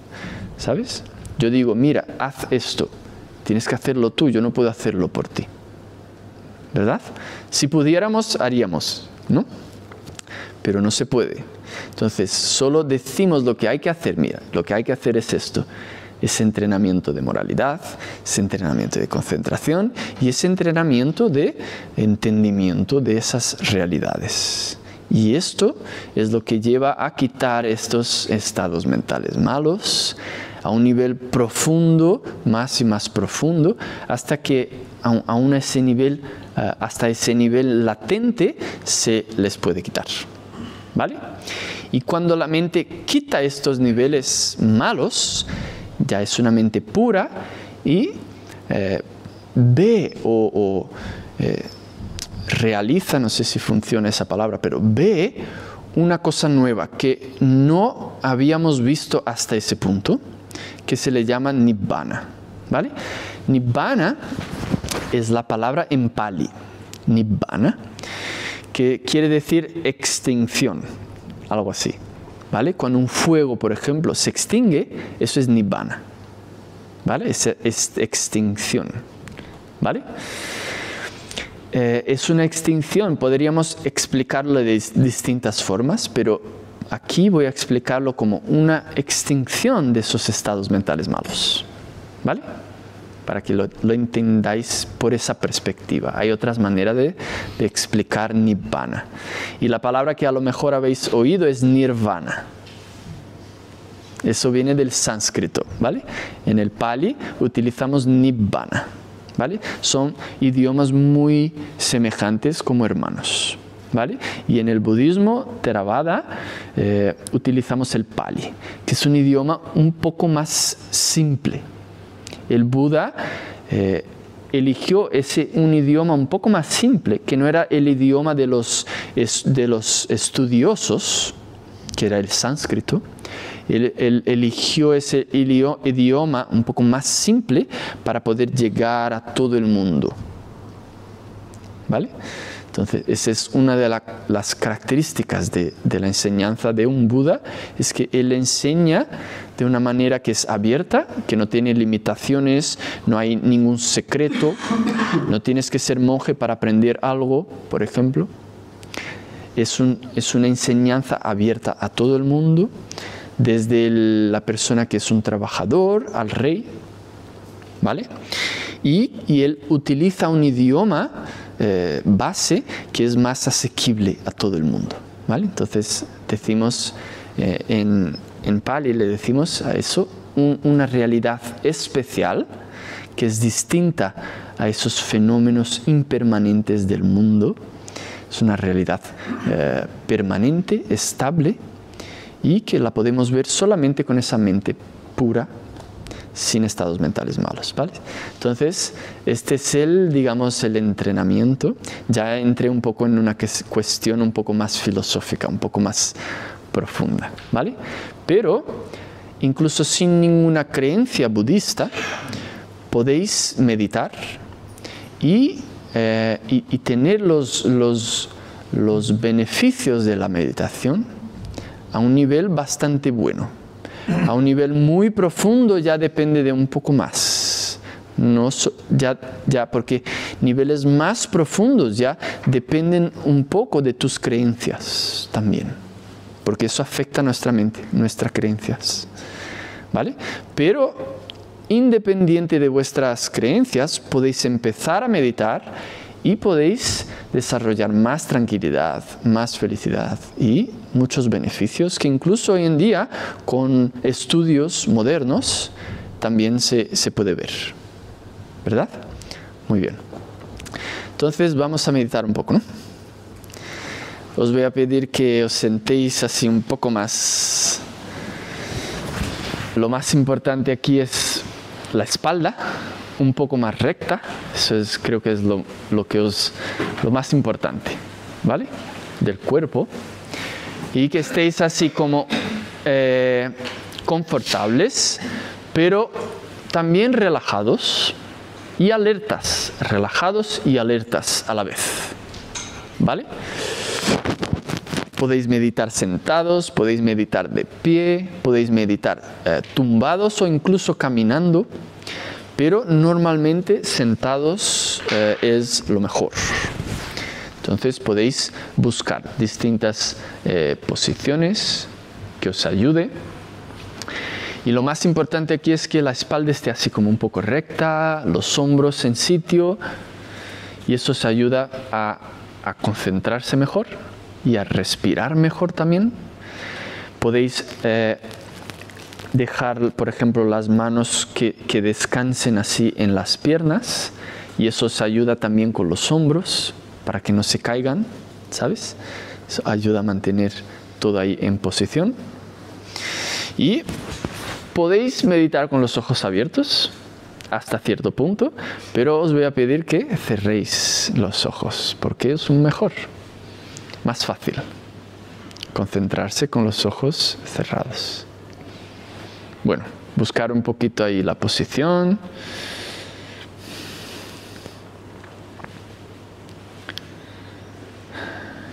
¿sabes? Yo digo, mira, haz esto, tienes que hacerlo tú, yo no puedo hacerlo por ti, ¿verdad? Si pudiéramos, haríamos, ¿no? Pero no se puede. Entonces, solo decimos lo que hay que hacer. Mira, lo que hay que hacer es esto. Es entrenamiento de moralidad, es entrenamiento de concentración y es entrenamiento de entendimiento de esas realidades. Y esto es lo que lleva a quitar estos estados mentales malos a un nivel profundo, más y más profundo, hasta que aún ese nivel, hasta ese nivel latente se les puede quitar. ¿Vale? Y cuando la mente quita estos niveles malos, ya es una mente pura y ve o realiza, no sé si funciona esa palabra, pero ve una cosa nueva que no habíamos visto hasta ese punto, que se le llama Nibbana. ¿Vale? Nibbana es la palabra en Pali. Nibbana, que quiere decir extinción, algo así, ¿vale? Cuando un fuego, por ejemplo, se extingue, eso es Nibbana, ¿vale? Es extinción, ¿vale? Es una extinción, podríamos explicarlo de distintas formas, pero aquí voy a explicarlo como una extinción de esos estados mentales malos, ¿vale? Para que lo entendáis por esa perspectiva. Hay otras maneras de explicar Nibbana. Y la palabra que a lo mejor habéis oído es Nirvana. Eso viene del sánscrito, ¿vale? En el Pali utilizamos Nibbana, ¿vale? Son idiomas muy semejantes como hermanos, ¿vale? Y en el budismo Theravada utilizamos el Pali, que es un idioma un poco más simple. El Buda eligió un idioma un poco más simple, que no era el idioma de los estudiosos, que era el sánscrito. Él eligió ese idioma un poco más simple para poder llegar a todo el mundo. ¿Vale? Entonces, esa es una de las características de la enseñanza de un Buda, es que él enseña de una manera que es abierta, que no tiene limitaciones, no hay ningún secreto, no tienes que ser monje para aprender algo, por ejemplo. Es una enseñanza abierta a todo el mundo, desde la persona que es un trabajador al rey, ¿vale? Y él utiliza un idioma base que es más asequible a todo el mundo, ¿vale? Entonces decimos en Pali le decimos a eso una realidad especial que es distinta a esos fenómenos impermanentes del mundo. Es una realidad permanente, estable, y que la podemos ver solamente con esa mente pura, sin estados mentales malos, ¿vale? Entonces, este es digamos, el entrenamiento. Ya entré un poco en una cuestión un poco más filosófica, un poco más profunda, ¿vale? Pero, incluso sin ninguna creencia budista, podéis meditar y tener los beneficios de la meditación a un nivel bastante bueno. A un nivel muy profundo ya depende de un poco más. No, ya porque niveles más profundos ya dependen un poco de tus creencias también, porque eso afecta a nuestra mente, nuestras creencias, ¿vale? Pero independiente de vuestras creencias, podéis empezar a meditar y podéis desarrollar más tranquilidad, más felicidad y muchos beneficios que incluso hoy en día con estudios modernos también se puede ver, ¿verdad? Muy bien. Entonces vamos a meditar un poco, ¿no? Os voy a pedir que os sentéis así un poco más. Lo más importante aquí es la espalda, un poco más recta. Eso es, creo que es lo más importante, ¿vale? Del cuerpo. Y que estéis así como confortables, pero también relajados y alertas. Relajados y alertas a la vez, ¿vale? Podéis meditar sentados, podéis meditar de pie, podéis meditar tumbados o incluso caminando, pero normalmente sentados es lo mejor. Entonces podéis buscar distintas posiciones que os ayude. Y lo más importante aquí es que la espalda esté así como un poco recta, los hombros en sitio, y eso os ayuda a concentrarse mejor y a respirar mejor también. Podéis dejar, por ejemplo, las manos que descansen así en las piernas, y eso os ayuda también con los hombros para que no se caigan, ¿sabes? Eso ayuda a mantener todo ahí en posición. Y podéis meditar con los ojos abiertos hasta cierto punto, pero os voy a pedir que cerréis los ojos porque es mejor, más fácil concentrarse con los ojos cerrados. Bueno, buscar un poquito ahí la posición.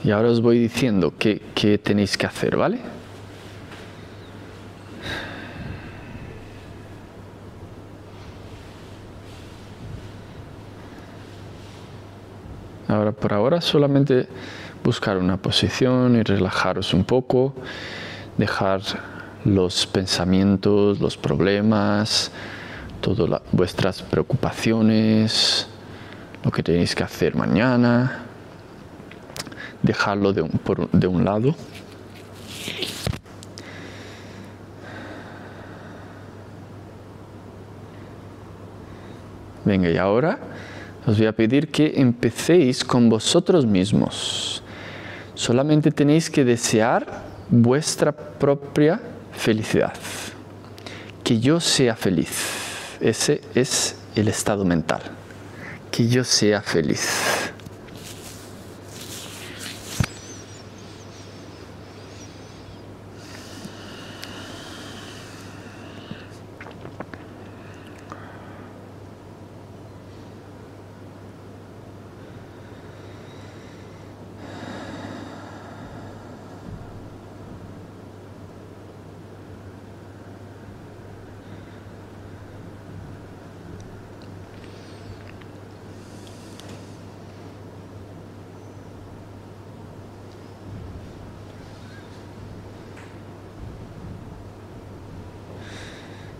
Y ahora os voy diciendo qué tenéis que hacer, ¿vale? Ahora, por ahora, solamente buscar una posición y relajaros un poco, dejar los pensamientos, los problemas, todas vuestras preocupaciones, lo que tenéis que hacer mañana, dejarlo de un lado. Venga, y ahora os voy a pedir que empecéis con vosotros mismos. Solamente tenéis que desear vuestra propia felicidad. Que yo sea feliz. Ese es el estado mental. Que yo sea feliz.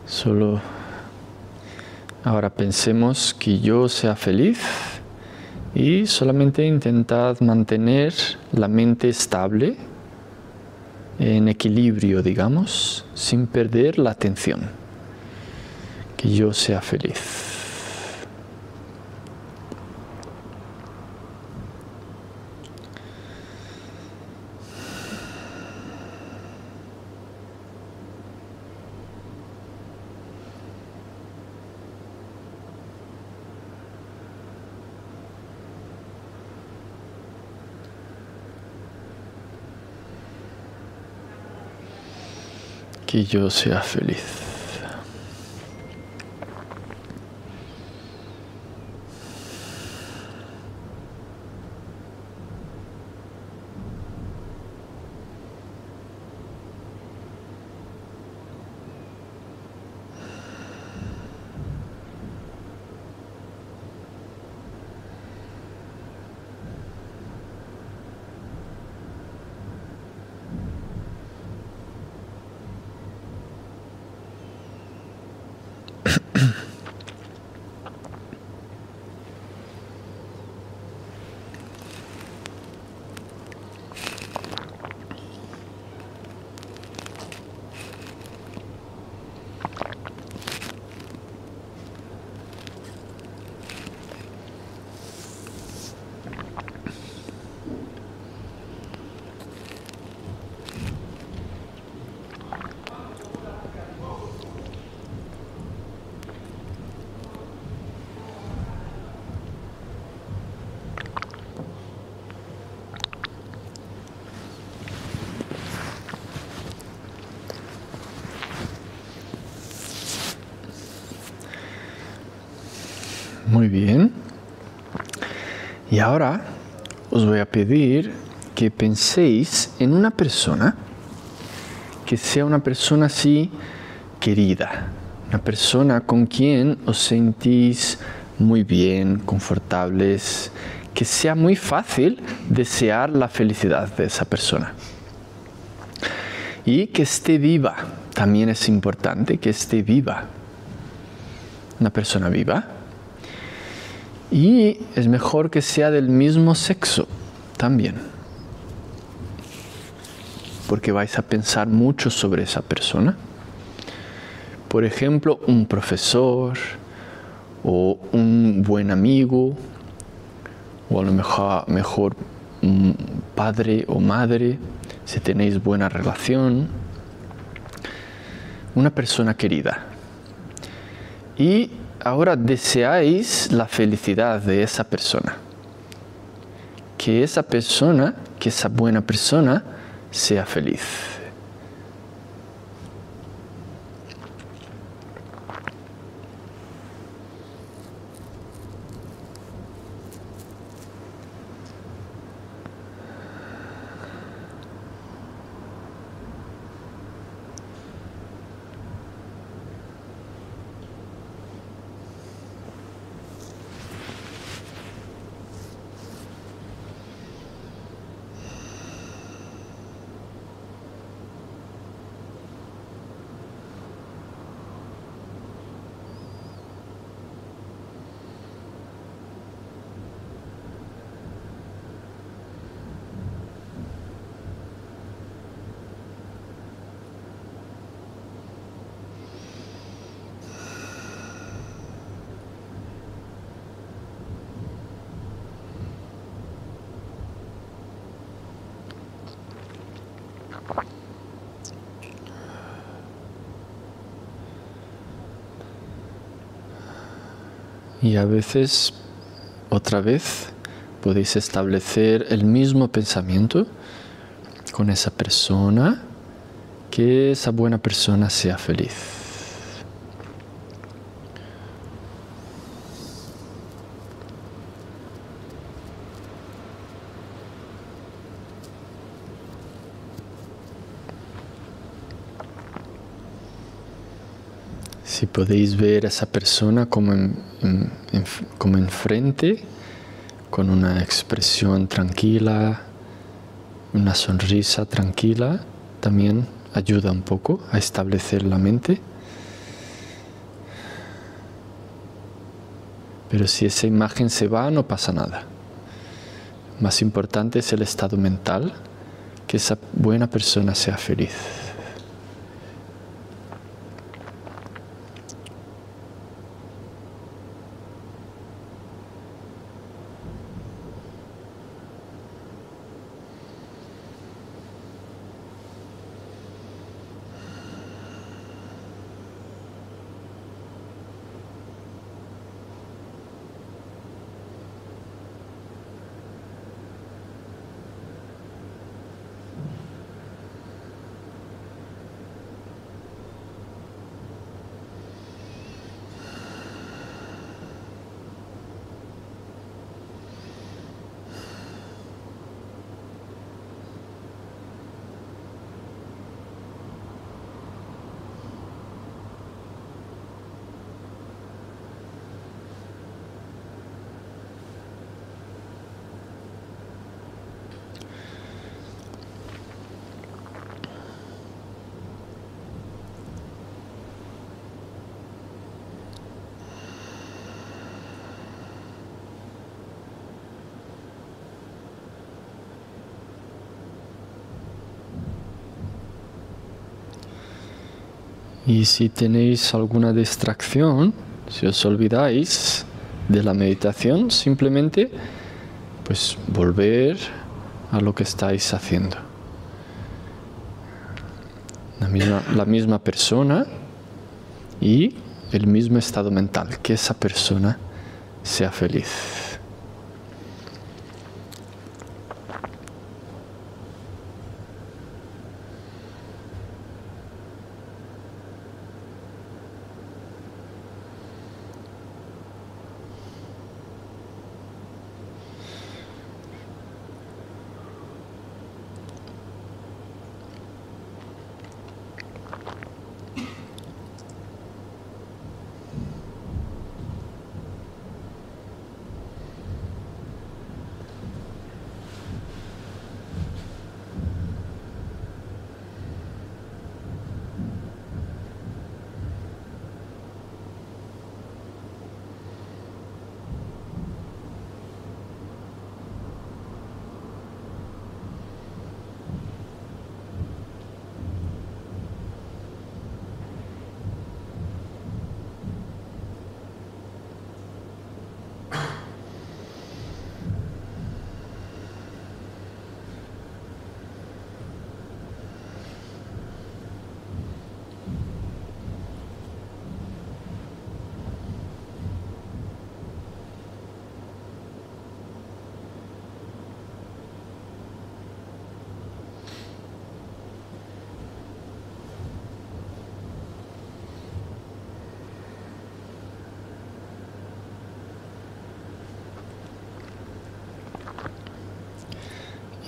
Solo ahora pensemos que yo sea feliz y solamente intentad mantener la mente estable, en equilibrio, digamos, sin perder la atención. Que yo sea feliz. Que yo sea feliz. Muy bien. Y ahora os voy a pedir que penséis en una persona que sea una persona así querida, una persona con quien os sentís muy bien, confortables, que sea muy fácil desear la felicidad de esa persona. Y que esté viva, también es importante que esté viva, una persona viva. Y es mejor que sea del mismo sexo también, porque vais a pensar mucho sobre esa persona. Por ejemplo, un profesor o un buen amigo, o a lo mejor un padre o madre, si tenéis buena relación, una persona querida. Y ahora deseáis la felicidad de esa persona. Que esa buena persona, sea feliz. Y a veces, otra vez, podéis establecer el mismo pensamiento con esa persona, que esa buena persona sea feliz. Si podéis ver a esa persona como enfrente, con una expresión tranquila, una sonrisa tranquila, también ayuda un poco a establecer la mente. Pero si esa imagen se va, no pasa nada. Más importante es el estado mental, que esa buena persona sea feliz. Y si tenéis alguna distracción, si os olvidáis de la meditación, simplemente pues volver a lo que estáis haciendo. La misma persona y el mismo estado mental, que esa persona sea feliz.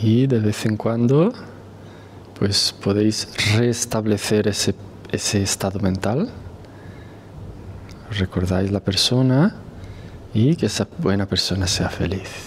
Y de vez en cuando, pues podéis restablecer ese estado mental. Recordáis la persona y que esa buena persona sea feliz.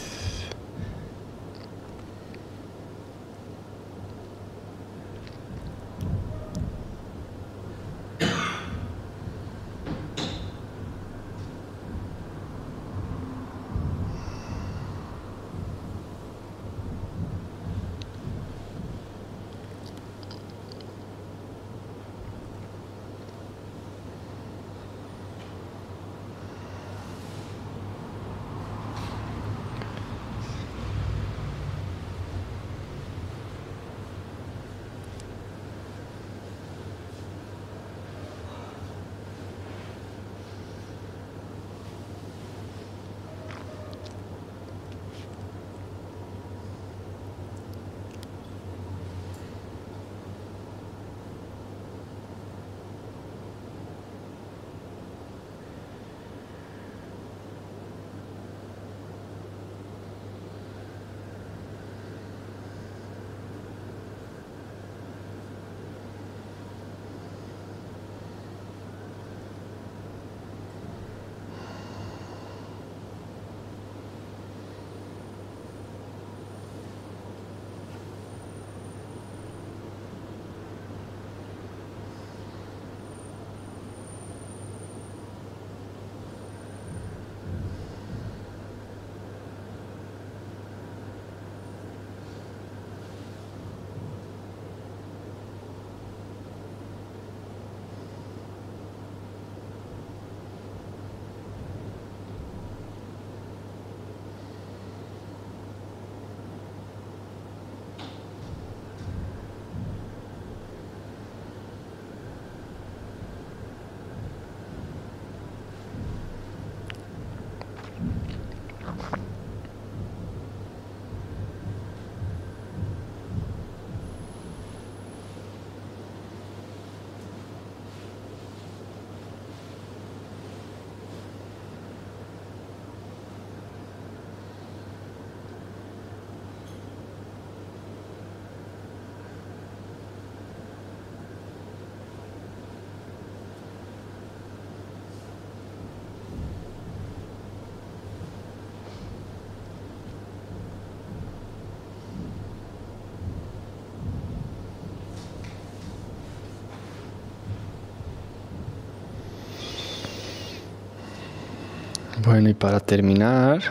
Bueno, y para terminar,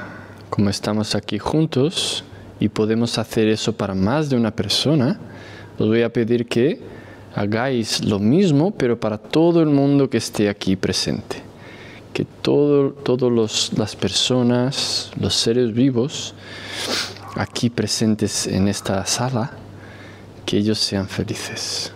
como estamos aquí juntos y podemos hacer eso para más de una persona, os voy a pedir que hagáis lo mismo, pero para todo el mundo que esté aquí presente. Que todas las personas, los seres vivos, aquí presentes en esta sala, que ellos sean felices.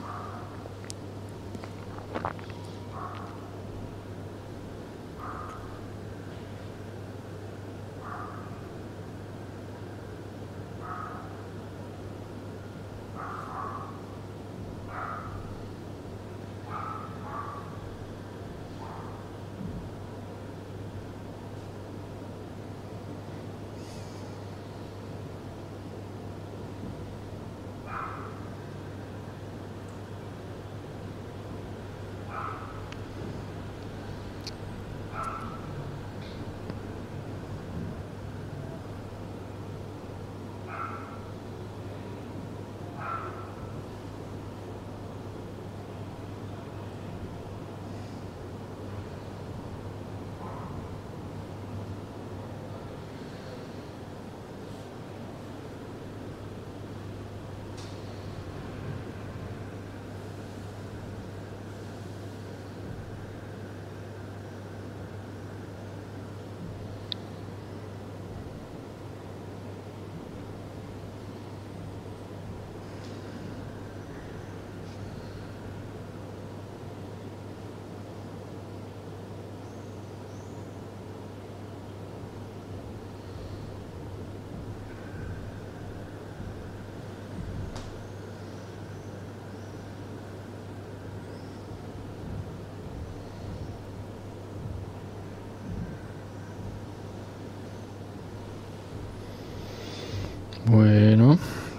Bueno,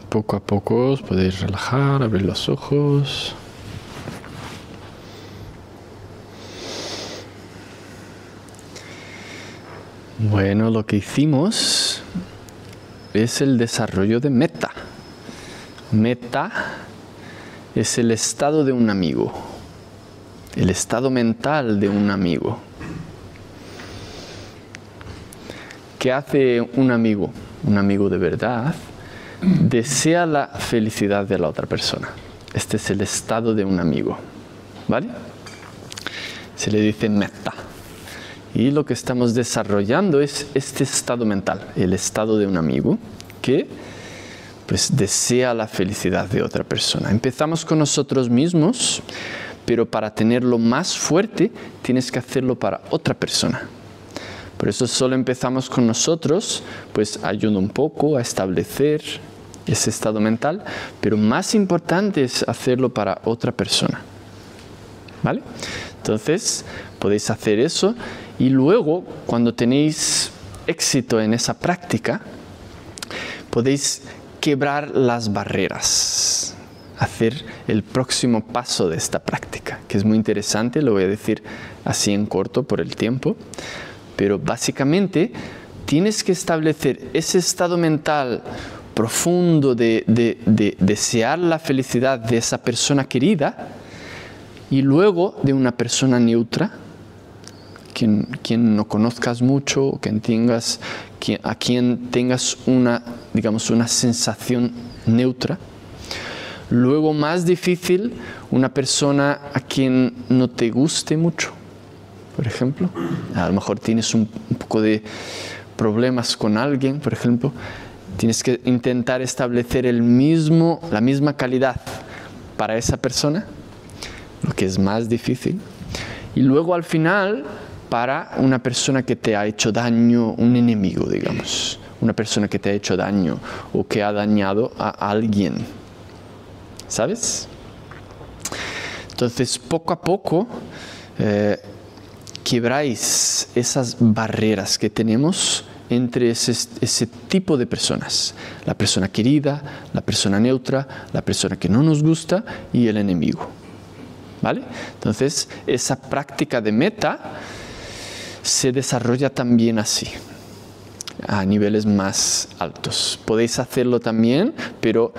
Poco a poco os podéis relajar, abrir los ojos. Bueno, lo que hicimos es el desarrollo de meta. Meta es el estado de un amigo, el estado mental de un amigo. ¿Qué hace un amigo? Un amigo de verdad desea la felicidad de la otra persona. Este es el estado de un amigo, ¿vale? Se le dice meta. Y lo que estamos desarrollando es este estado mental, el estado de un amigo que pues desea la felicidad de otra persona. Empezamos con nosotros mismos, pero para tenerlo más fuerte tienes que hacerlo para otra persona. Por eso solo empezamos con nosotros, pues ayuda un poco a establecer ese estado mental, pero más importante es hacerlo para otra persona. ¿Vale? Entonces, podéis hacer eso y luego, cuando tenéis éxito en esa práctica, podéis quebrar las barreras, hacer el próximo paso de esta práctica, que es muy interesante, lo voy a decir así en corto por el tiempo, pero básicamente tienes que establecer ese estado mental profundo de desear la felicidad de esa persona querida y luego de una persona neutra, quien no conozcas mucho, a quien tengas una, digamos, una sensación neutra. Luego, más difícil, una persona a quien no te guste mucho, por ejemplo. A lo mejor tienes un poco de problemas con alguien, por ejemplo. Tienes que intentar establecer la misma calidad para esa persona, lo que es más difícil. Y luego, al final, para una persona que te ha hecho daño, un enemigo, digamos, una persona que te ha hecho daño o que ha dañado a alguien, ¿sabes? Entonces, poco a poco, quebráis esas barreras que tenemos entre ese tipo de personas, la persona querida, la persona neutra, la persona que no nos gusta y el enemigo, ¿vale? Entonces, esa práctica de meta se desarrolla también así, a niveles más altos. Podéis hacerlo también, pero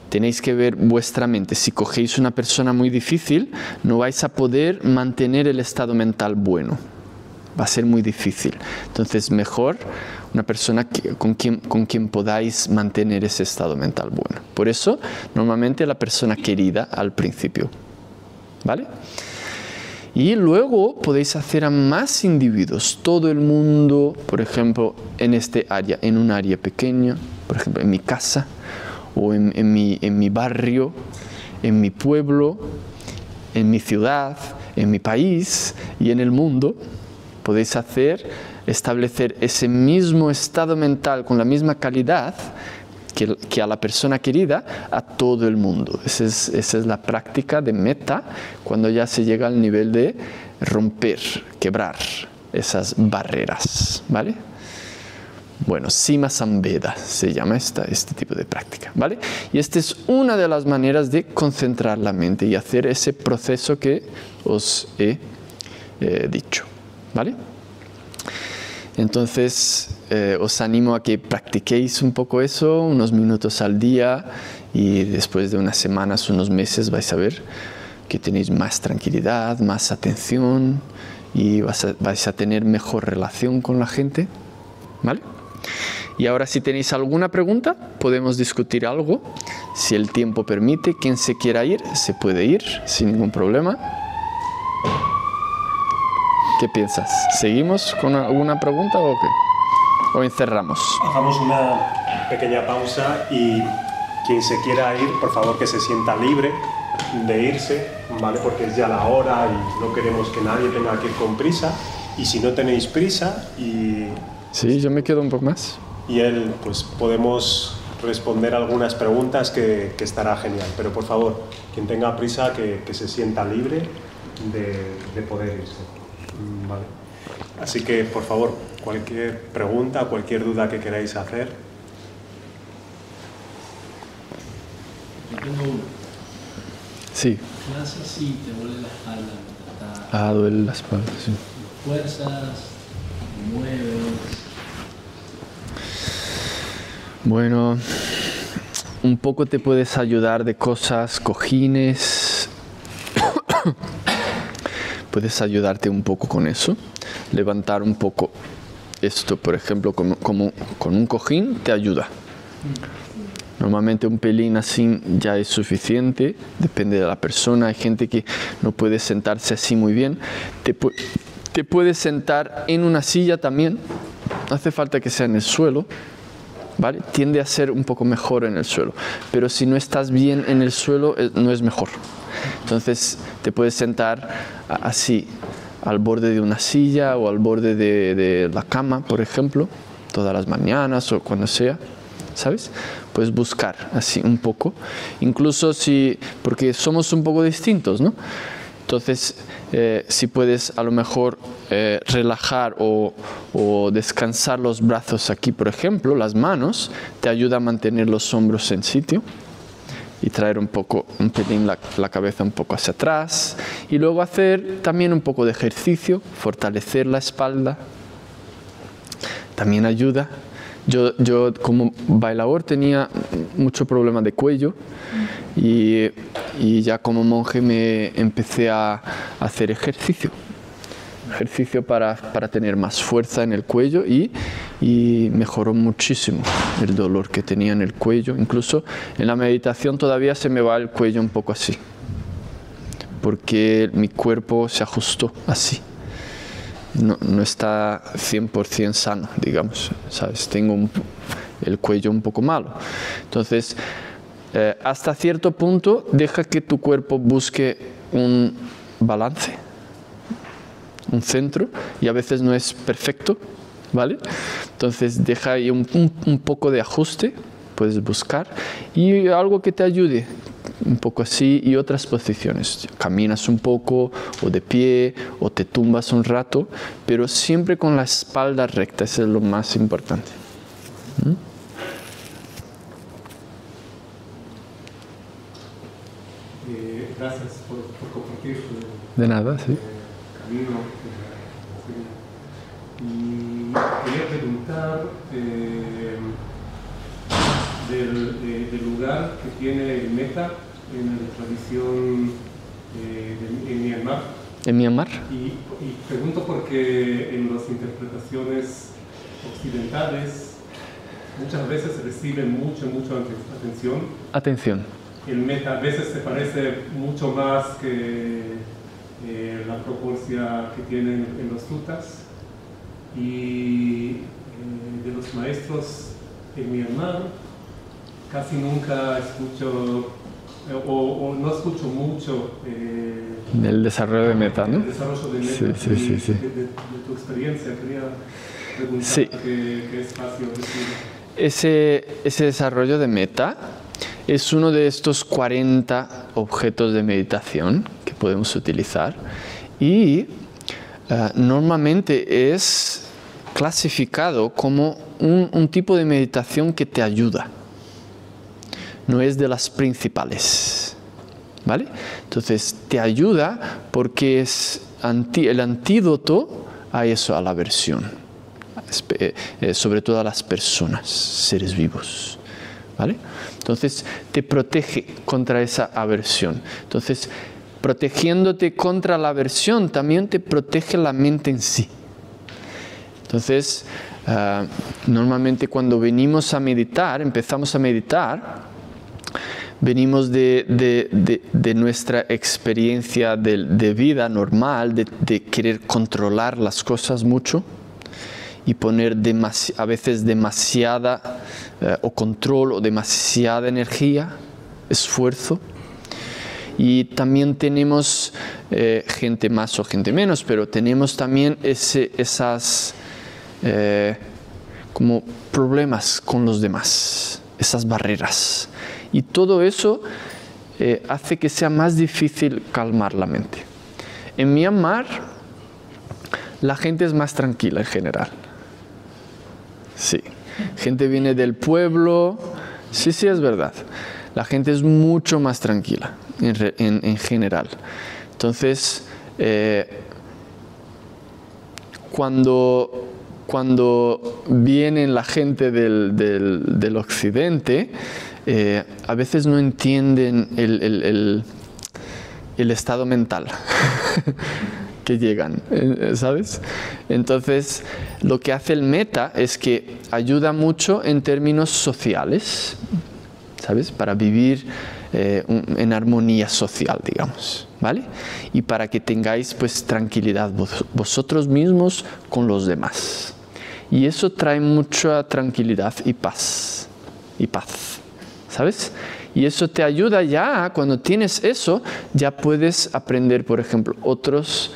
tenéis que ver vuestra mente. Si cogéis una persona muy difícil, no vais a poder mantener el estado mental bueno. Va a ser muy difícil. Entonces, mejor una persona con quien podáis mantener ese estado mental bueno. Por eso, normalmente la persona querida al principio, ¿vale? Y luego podéis hacer a más individuos, todo el mundo, por ejemplo, en este área, en un área pequeña, por ejemplo, en mi casa, o en mi barrio, en mi pueblo, en mi ciudad, en mi país y en el mundo. Podéis establecer ese mismo estado mental con la misma calidad que a la persona querida, a todo el mundo. Esa es la práctica de meta, cuando ya se llega al nivel de romper, quebrar esas barreras, ¿vale? Bueno, Sima Samveda se llama este tipo de práctica, ¿vale? Y esta es una de las maneras de concentrar la mente y hacer ese proceso que os he dicho, ¿vale? Entonces, os animo a que practiquéis un poco eso, unos minutos al día, y después de unas semanas, unos meses, vais a ver que tenéis más tranquilidad, más atención y vais a tener mejor relación con la gente, ¿vale? Y ahora, si tenéis alguna pregunta, podemos discutir algo. Si el tiempo permite, quien se quiera ir, se puede ir sin ningún problema. ¿Qué piensas? ¿Seguimos con alguna pregunta o qué? ¿O encerramos? Hagamos una pequeña pausa y quien se quiera ir, por favor, que se sienta libre de irse, ¿vale? Porque es ya la hora y no queremos que nadie tenga que ir con prisa. Y si no tenéis prisa y... Sí, yo me quedo un poco más. Y pues podemos responder algunas preguntas que estará genial. Pero por favor, quien tenga prisa, que se sienta libre de poder irse. Vale. Así que, por favor, cualquier pregunta, cualquier duda que queráis hacer. Tengo uno. Sí. ¿Qué haces si te duele la espalda mientras estás? Duele la espalda, sí. Fuerzas, mueves. Bueno, un poco te puedes ayudar de cosas, cojines. Puedes ayudarte un poco con eso. Levantar un poco esto, por ejemplo, como con un cojín te ayuda. Normalmente un pelín así ya es suficiente, depende de la persona. Hay gente que no puede sentarse así muy bien. Te puedes sentar en una silla también, no hace falta que sea en el suelo, ¿vale? Tiende a ser un poco mejor en el suelo, pero si no estás bien en el suelo no es mejor. Entonces te puedes sentar así, al borde de una silla o al borde de la cama, por ejemplo, todas las mañanas o cuando sea, ¿sabes? Puedes buscar así un poco, incluso porque somos un poco distintos, ¿no? Entonces, si puedes a lo mejor relajar o descansar los brazos aquí, por ejemplo, las manos, te ayuda a mantener los hombros en sitio y traer un pelín la cabeza un poco hacia atrás, y luego hacer también un poco de ejercicio, fortalecer la espalda, también ayuda. Yo como bailador tenía mucho problema de cuello y ya como monje me empecé a hacer ejercicio para tener más fuerza en el cuello y mejoró muchísimo el dolor que tenía en el cuello. Incluso en la meditación todavía se me va el cuello un poco así, porque mi cuerpo se ajustó así. No está 100% sano, digamos, ¿sabes? Tengo el cuello un poco malo. Entonces, hasta cierto punto, deja que tu cuerpo busque un balance, un centro, y a veces no es perfecto, ¿vale? Entonces, deja ahí un poco de ajuste, puedes buscar, y algo que te ayude, un poco así, y otras posiciones. Caminas un poco, o de pie, o te tumbas un rato, pero siempre con la espalda recta, eso es lo más importante. Gracias por compartir De nada, sí. camino. Y quería preguntar del lugar que tiene el metta en la tradición en Myanmar. ¿En Myanmar? Y pregunto porque en las interpretaciones occidentales muchas veces reciben mucha atención. El metta a veces se parece mucho más que la proporción que tienen en los suttas. Y de los maestros en Myanmar casi nunca escucho o no escucho mucho del desarrollo de metta, ¿no? El desarrollo de metta. Sí. De tu experiencia, quería preguntar sí. qué espacio recibe. Ese desarrollo de metta es uno de estos 40 objetos de meditación que podemos utilizar y normalmente es clasificado como un tipo de meditación que te ayuda. No es de las principales, ¿vale? Entonces te ayuda porque es el antídoto a eso, a la aversión, sobre todo a las personas, seres vivos, ¿vale? Entonces te protege contra esa aversión. Entonces, protegiéndote contra la aversión, también te protege la mente en sí. Entonces, normalmente cuando venimos a meditar, empezamos a meditar, venimos de nuestra experiencia de vida normal, de querer controlar las cosas mucho y poner a veces demasiada o control o demasiada energía, esfuerzo. Y también tenemos gente más o gente menos, pero tenemos también esas como problemas con los demás, esas barreras. Y todo eso hace que sea más difícil calmar la mente. En Myanmar, la gente es más tranquila en general. Sí, gente viene del pueblo, sí, es verdad. la gente es mucho más tranquila en general. Entonces, cuando viene la gente del occidente, a veces no entienden el estado mental que llegan, ¿sabes? Entonces, lo que hace el meta es que ayuda mucho en términos sociales, ¿sabes? Para vivir en armonía social, digamos, ¿vale? Y para que tengáis pues tranquilidad vosotros mismos con los demás. Y eso trae mucha tranquilidad y paz, ¿sabes? Y eso te ayuda ya, cuando tienes eso, ya puedes aprender, por ejemplo, otros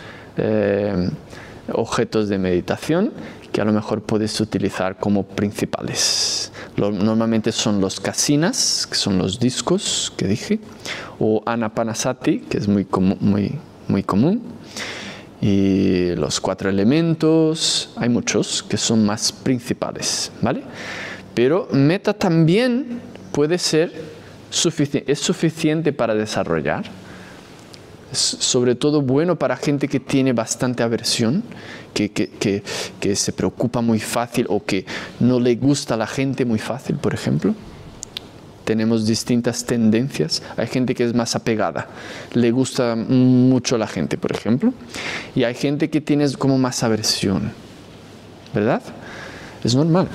objetos de meditación que a lo mejor puedes utilizar como principales. Normalmente son los kasinas, que son los discos que dije, o anapanasati, que es muy común, y los 4 elementos, hay muchos que son más principales, ¿vale? Pero meta también puede ser es suficiente para desarrollar. Es sobre todo bueno para gente que tiene bastante aversión, que se preocupa muy fácil o que no le gusta a la gente muy fácil, por ejemplo. Tenemos distintas tendencias. Hay gente que es más apegada, le gusta mucho la gente, por ejemplo. Y hay gente que tiene como más aversión, ¿verdad? Es normal.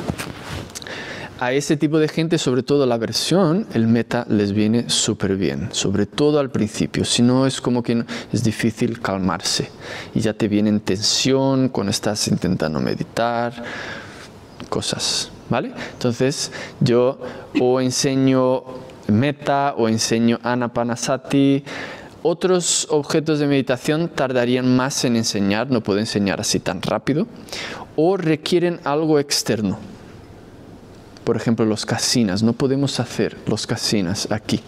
A ese tipo de gente, sobre todo la aversión, el meta les viene súper bien, sobre todo al principio. Si no, es como que es difícil calmarse y ya te viene en tensión cuando estás intentando meditar, cosas, ¿vale? Entonces, yo o enseño meta o enseño anapanasati. Otros objetos de meditación tardarían más en enseñar, no puedo enseñar así tan rápido, o requieren algo externo. Por ejemplo, los kasinas. No podemos hacer los kasinas aquí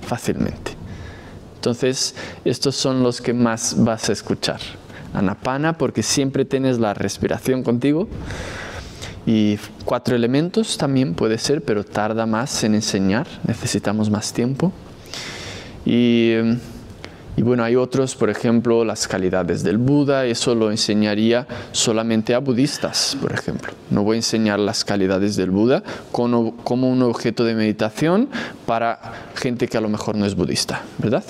fácilmente. Entonces, estos son los que más vas a escuchar. Anapana, porque siempre tienes la respiración contigo. Y 4 elementos también puede ser, pero tarda más en enseñar. Necesitamos más tiempo. Y bueno, hay otros, por ejemplo, las calidades del Buda. Eso lo enseñaría solamente a budistas, por ejemplo. No voy a enseñar las calidades del Buda como un objeto de meditación para gente que a lo mejor no es budista, ¿verdad?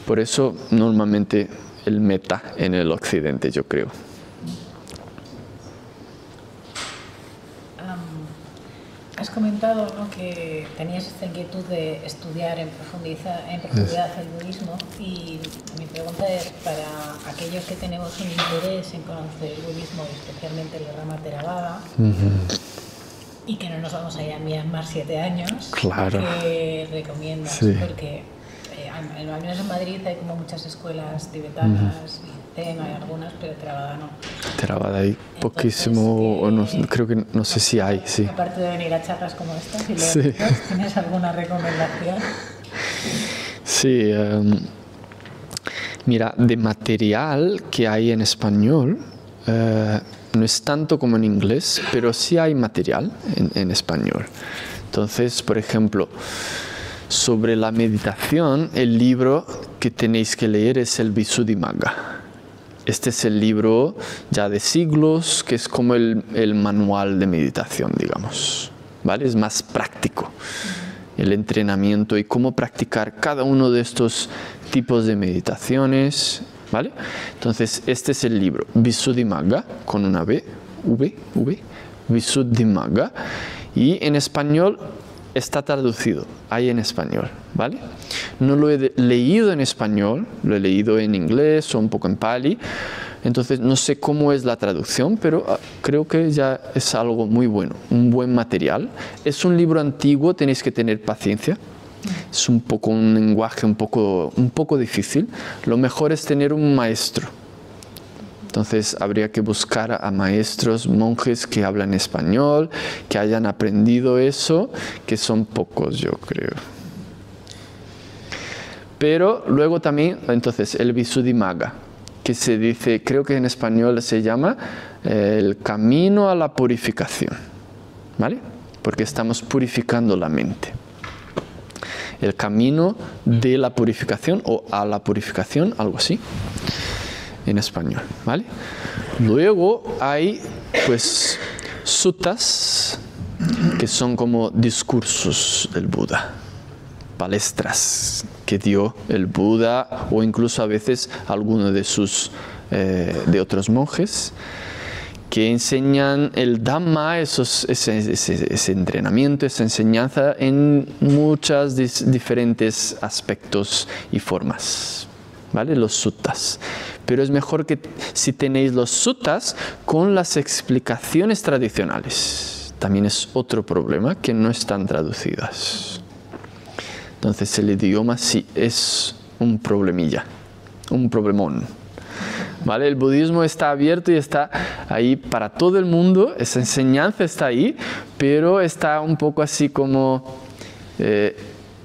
Por eso, normalmente, el meta en el occidente, yo creo. Has comentado, ¿no?, que tenías esta inquietud de estudiar en profundidad el budismo, y mi pregunta es, para aquellos que tenemos un interés en conocer el budismo, especialmente la rama Theravada, y que no nos vamos a ir a Myanmar 7 años, claro. ¿qué recomiendas? Sí. Porque al menos en Madrid hay como muchas escuelas tibetanas, y Zen hay algunas, pero Theravada no. Theravada hay poquísimo, o no, creo que no sé si hay, sí. Aparte de venir a charlas como esta, si sí. ¿Tienes alguna recomendación? Sí, mira, de material que hay en español, no es tanto como en inglés, pero sí hay material en español. Entonces, por ejemplo, sobre la meditación, el libro que tenéis que leer es el Visuddhimagga. Este es el libro ya de siglos, que es como el manual de meditación, digamos, ¿vale? Es más práctico el entrenamiento y cómo practicar cada uno de estos tipos de meditaciones, ¿vale? Entonces, este es el libro, Visuddhimagga, con una V, Visuddhimagga, y en español está traducido, hay en español, ¿vale? No lo he leído en español, lo he leído en inglés o un poco en pali, entonces no sé cómo es la traducción, pero creo que ya es algo muy bueno, un buen material. Es un libro antiguo, tenéis que tener paciencia, es un poco un lenguaje un poco difícil. Lo mejor es tener un maestro. Entonces habría que buscar a maestros, monjes que hablan español, que hayan aprendido eso, que son pocos, yo creo. Pero luego también, entonces, el Visuddhimagga, que se dice, creo que en español se llama el camino a la purificación, ¿vale? Porque estamos purificando la mente. el camino de la purificación o a la purificación, algo así, en español, ¿vale? Luego hay, pues, suttas, que son como discursos del Buda, palestras que dio el Buda o incluso a veces alguno de de otros monjes, que enseñan el Dhamma, ese entrenamiento, esa enseñanza en muchos diferentes aspectos y formas, ¿vale? Los suttas. Pero es mejor que si tenéis los suttas con las explicaciones tradicionales. También es otro problema, que no están traducidas. Entonces el idioma sí es un problemilla, un problemón. ¿Vale? El budismo está abierto y está ahí para todo el mundo, esa enseñanza está ahí, pero está un poco así como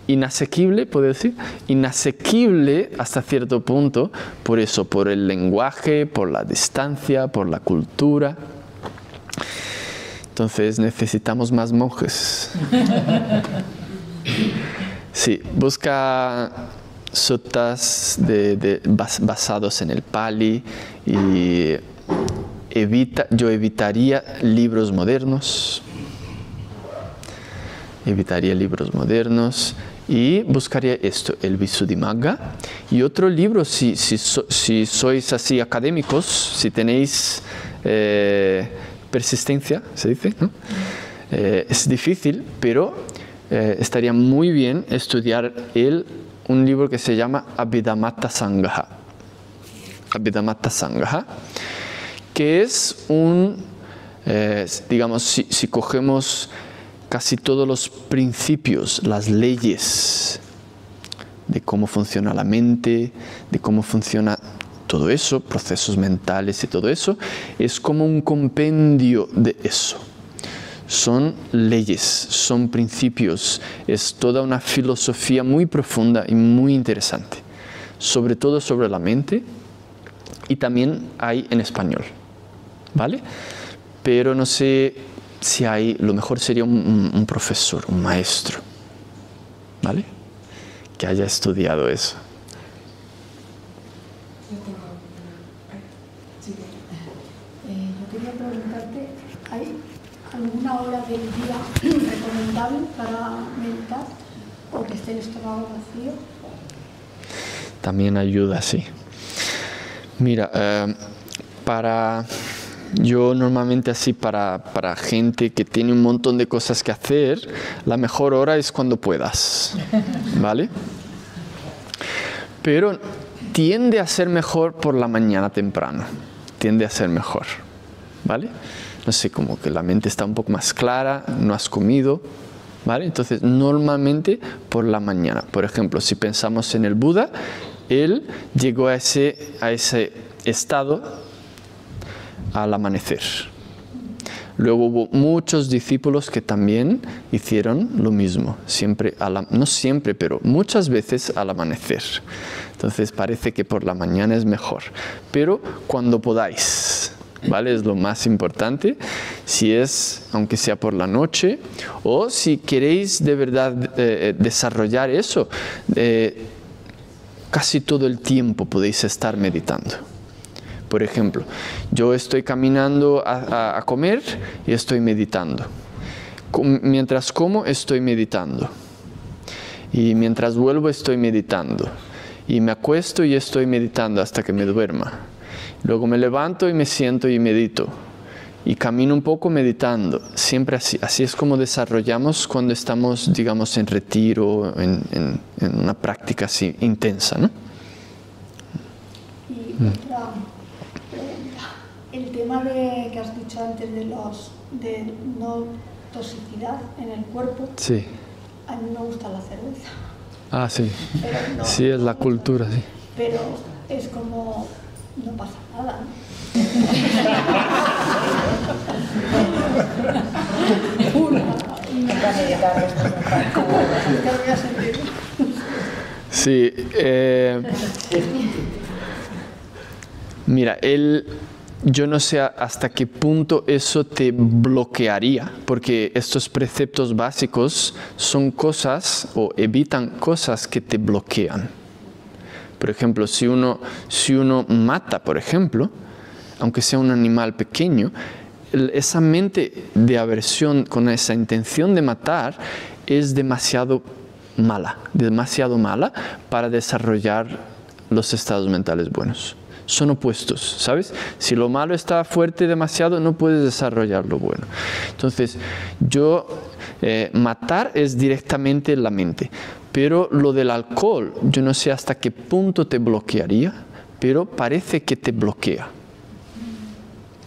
inasequible, ¿puedo decir? Inasequible hasta cierto punto, por eso, por el lenguaje, por la distancia, por la cultura. Entonces necesitamos más monjes. Sí, busca suttas basados en el Pali y yo evitaría libros modernos. Y buscaría esto, el Visuddhimagga. Y otro libro, si sois así académicos, si tenéis persistencia, se dice, ¿no? Es difícil, pero estaría muy bien estudiar un libro que se llama Abhidhammatta Sangha. Abhidhammatta Sangha, que es digamos, si cogemos casi todos los principios, las leyes de cómo funciona la mente, de cómo funciona todo eso, procesos mentales y todo eso, es como un compendio de eso. Son leyes, son principios, es toda una filosofía muy profunda y muy interesante, sobre todo sobre la mente, y también hay en español, ¿vale? Pero no sé si hay, lo mejor sería un profesor, un maestro, ¿vale? Que haya estudiado eso. Yo quería preguntarte, ¿hay alguna hora del día recomendable para meditar o que esté el estómago vacío? También ayuda, sí. Mira, yo normalmente así para gente que tiene un montón de cosas que hacer, la mejor hora es cuando puedas, ¿vale? Pero tiende a ser mejor por la mañana temprano, tiende a ser mejor, ¿vale? No sé, como que la mente está un poco más clara, no has comido, ¿vale? Entonces, normalmente por la mañana. Por ejemplo, si pensamos en el Buda, él llegó a ese estado al amanecer. Luego hubo muchos discípulos que también hicieron lo mismo, no siempre, pero muchas veces al amanecer. Entonces parece que por la mañana es mejor, pero cuando podáis, ¿vale? Es lo más importante, si es, aunque sea por la noche, o si queréis de verdad desarrollar eso, casi todo el tiempo podéis estar meditando. Por ejemplo, yo estoy caminando a comer y estoy meditando. Mientras como, estoy meditando. Y mientras vuelvo, estoy meditando. Y me acuesto y estoy meditando hasta que me duerma. Luego me levanto y me siento y medito. Y camino un poco meditando. Siempre así. Así es como desarrollamos cuando estamos, digamos, en retiro, en una práctica así intensa, ¿no? Y otra pregunta. El tema que has dicho antes de no toxicidad en el cuerpo. Sí. A mí me gusta la cerveza. Ah, sí. Pero no, sí, es la cultura, sí. Pero es como, no pasa nada, ¿no? Sí. Mira, yo no sé hasta qué punto eso te bloquearía, porque estos preceptos básicos son cosas o evitan cosas que te bloquean. Por ejemplo, si uno mata, por ejemplo, aunque sea un animal pequeño, esa mente de aversión con esa intención de matar es demasiado mala para desarrollar los estados mentales buenos. Son opuestos, ¿sabes? Si lo malo está fuerte demasiado, no puedes desarrollar lo bueno. Entonces, matar es directamente la mente. Pero lo del alcohol, yo no sé hasta qué punto te bloquearía, pero parece que te bloquea.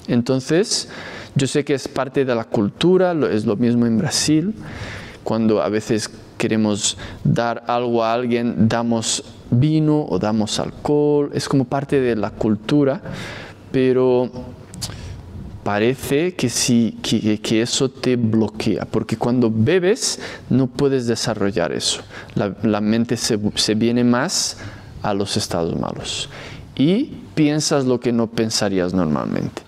Entonces, yo sé que es parte de la cultura, es lo mismo en Brasil, cuando a veces queremos dar algo a alguien, damos vino o damos alcohol, es como parte de la cultura, pero parece que sí, que eso te bloquea, porque cuando bebes no puedes desarrollar eso. La mente se viene más a los estados malos y piensas lo que no pensarías normalmente.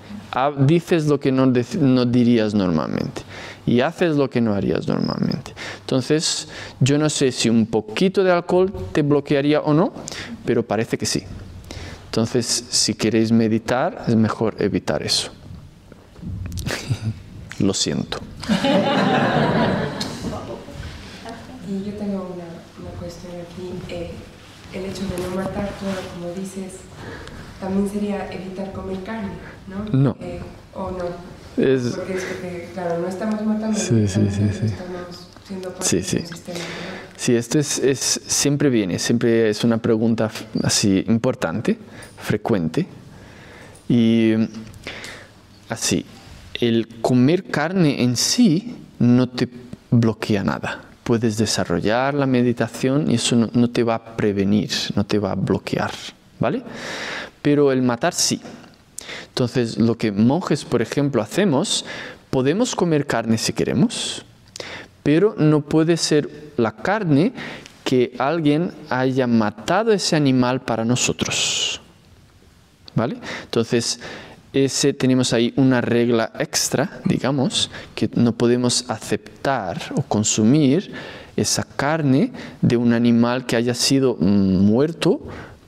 Dices lo que no dirías normalmente y haces lo que no harías normalmente. Entonces, yo no sé si un poquito de alcohol te bloquearía o no, pero parece que sí. Entonces, si queréis meditar, es mejor evitar eso. Lo siento. Y yo tengo una cuestión aquí. El hecho de no matar todo, como dices, también sería evitar comer carne, ¿no? No. ¿O no? Porque es porque, claro, no estamos matando, sí. estamos siendo parte del sistema, ¿no? Sí, esto siempre es una pregunta así importante, frecuente. Y así, el comer carne en sí no te bloquea nada. Puedes desarrollar la meditación y eso no te va a prevenir, no te va a bloquear, ¿vale? Pero el matar sí. Entonces, lo que monjes, por ejemplo, hacemos, podemos comer carne si queremos, pero no puede ser la carne que alguien haya matado ese animal para nosotros, ¿vale? Entonces, tenemos ahí una regla extra, digamos, que no podemos aceptar o consumir esa carne de un animal que haya sido muerto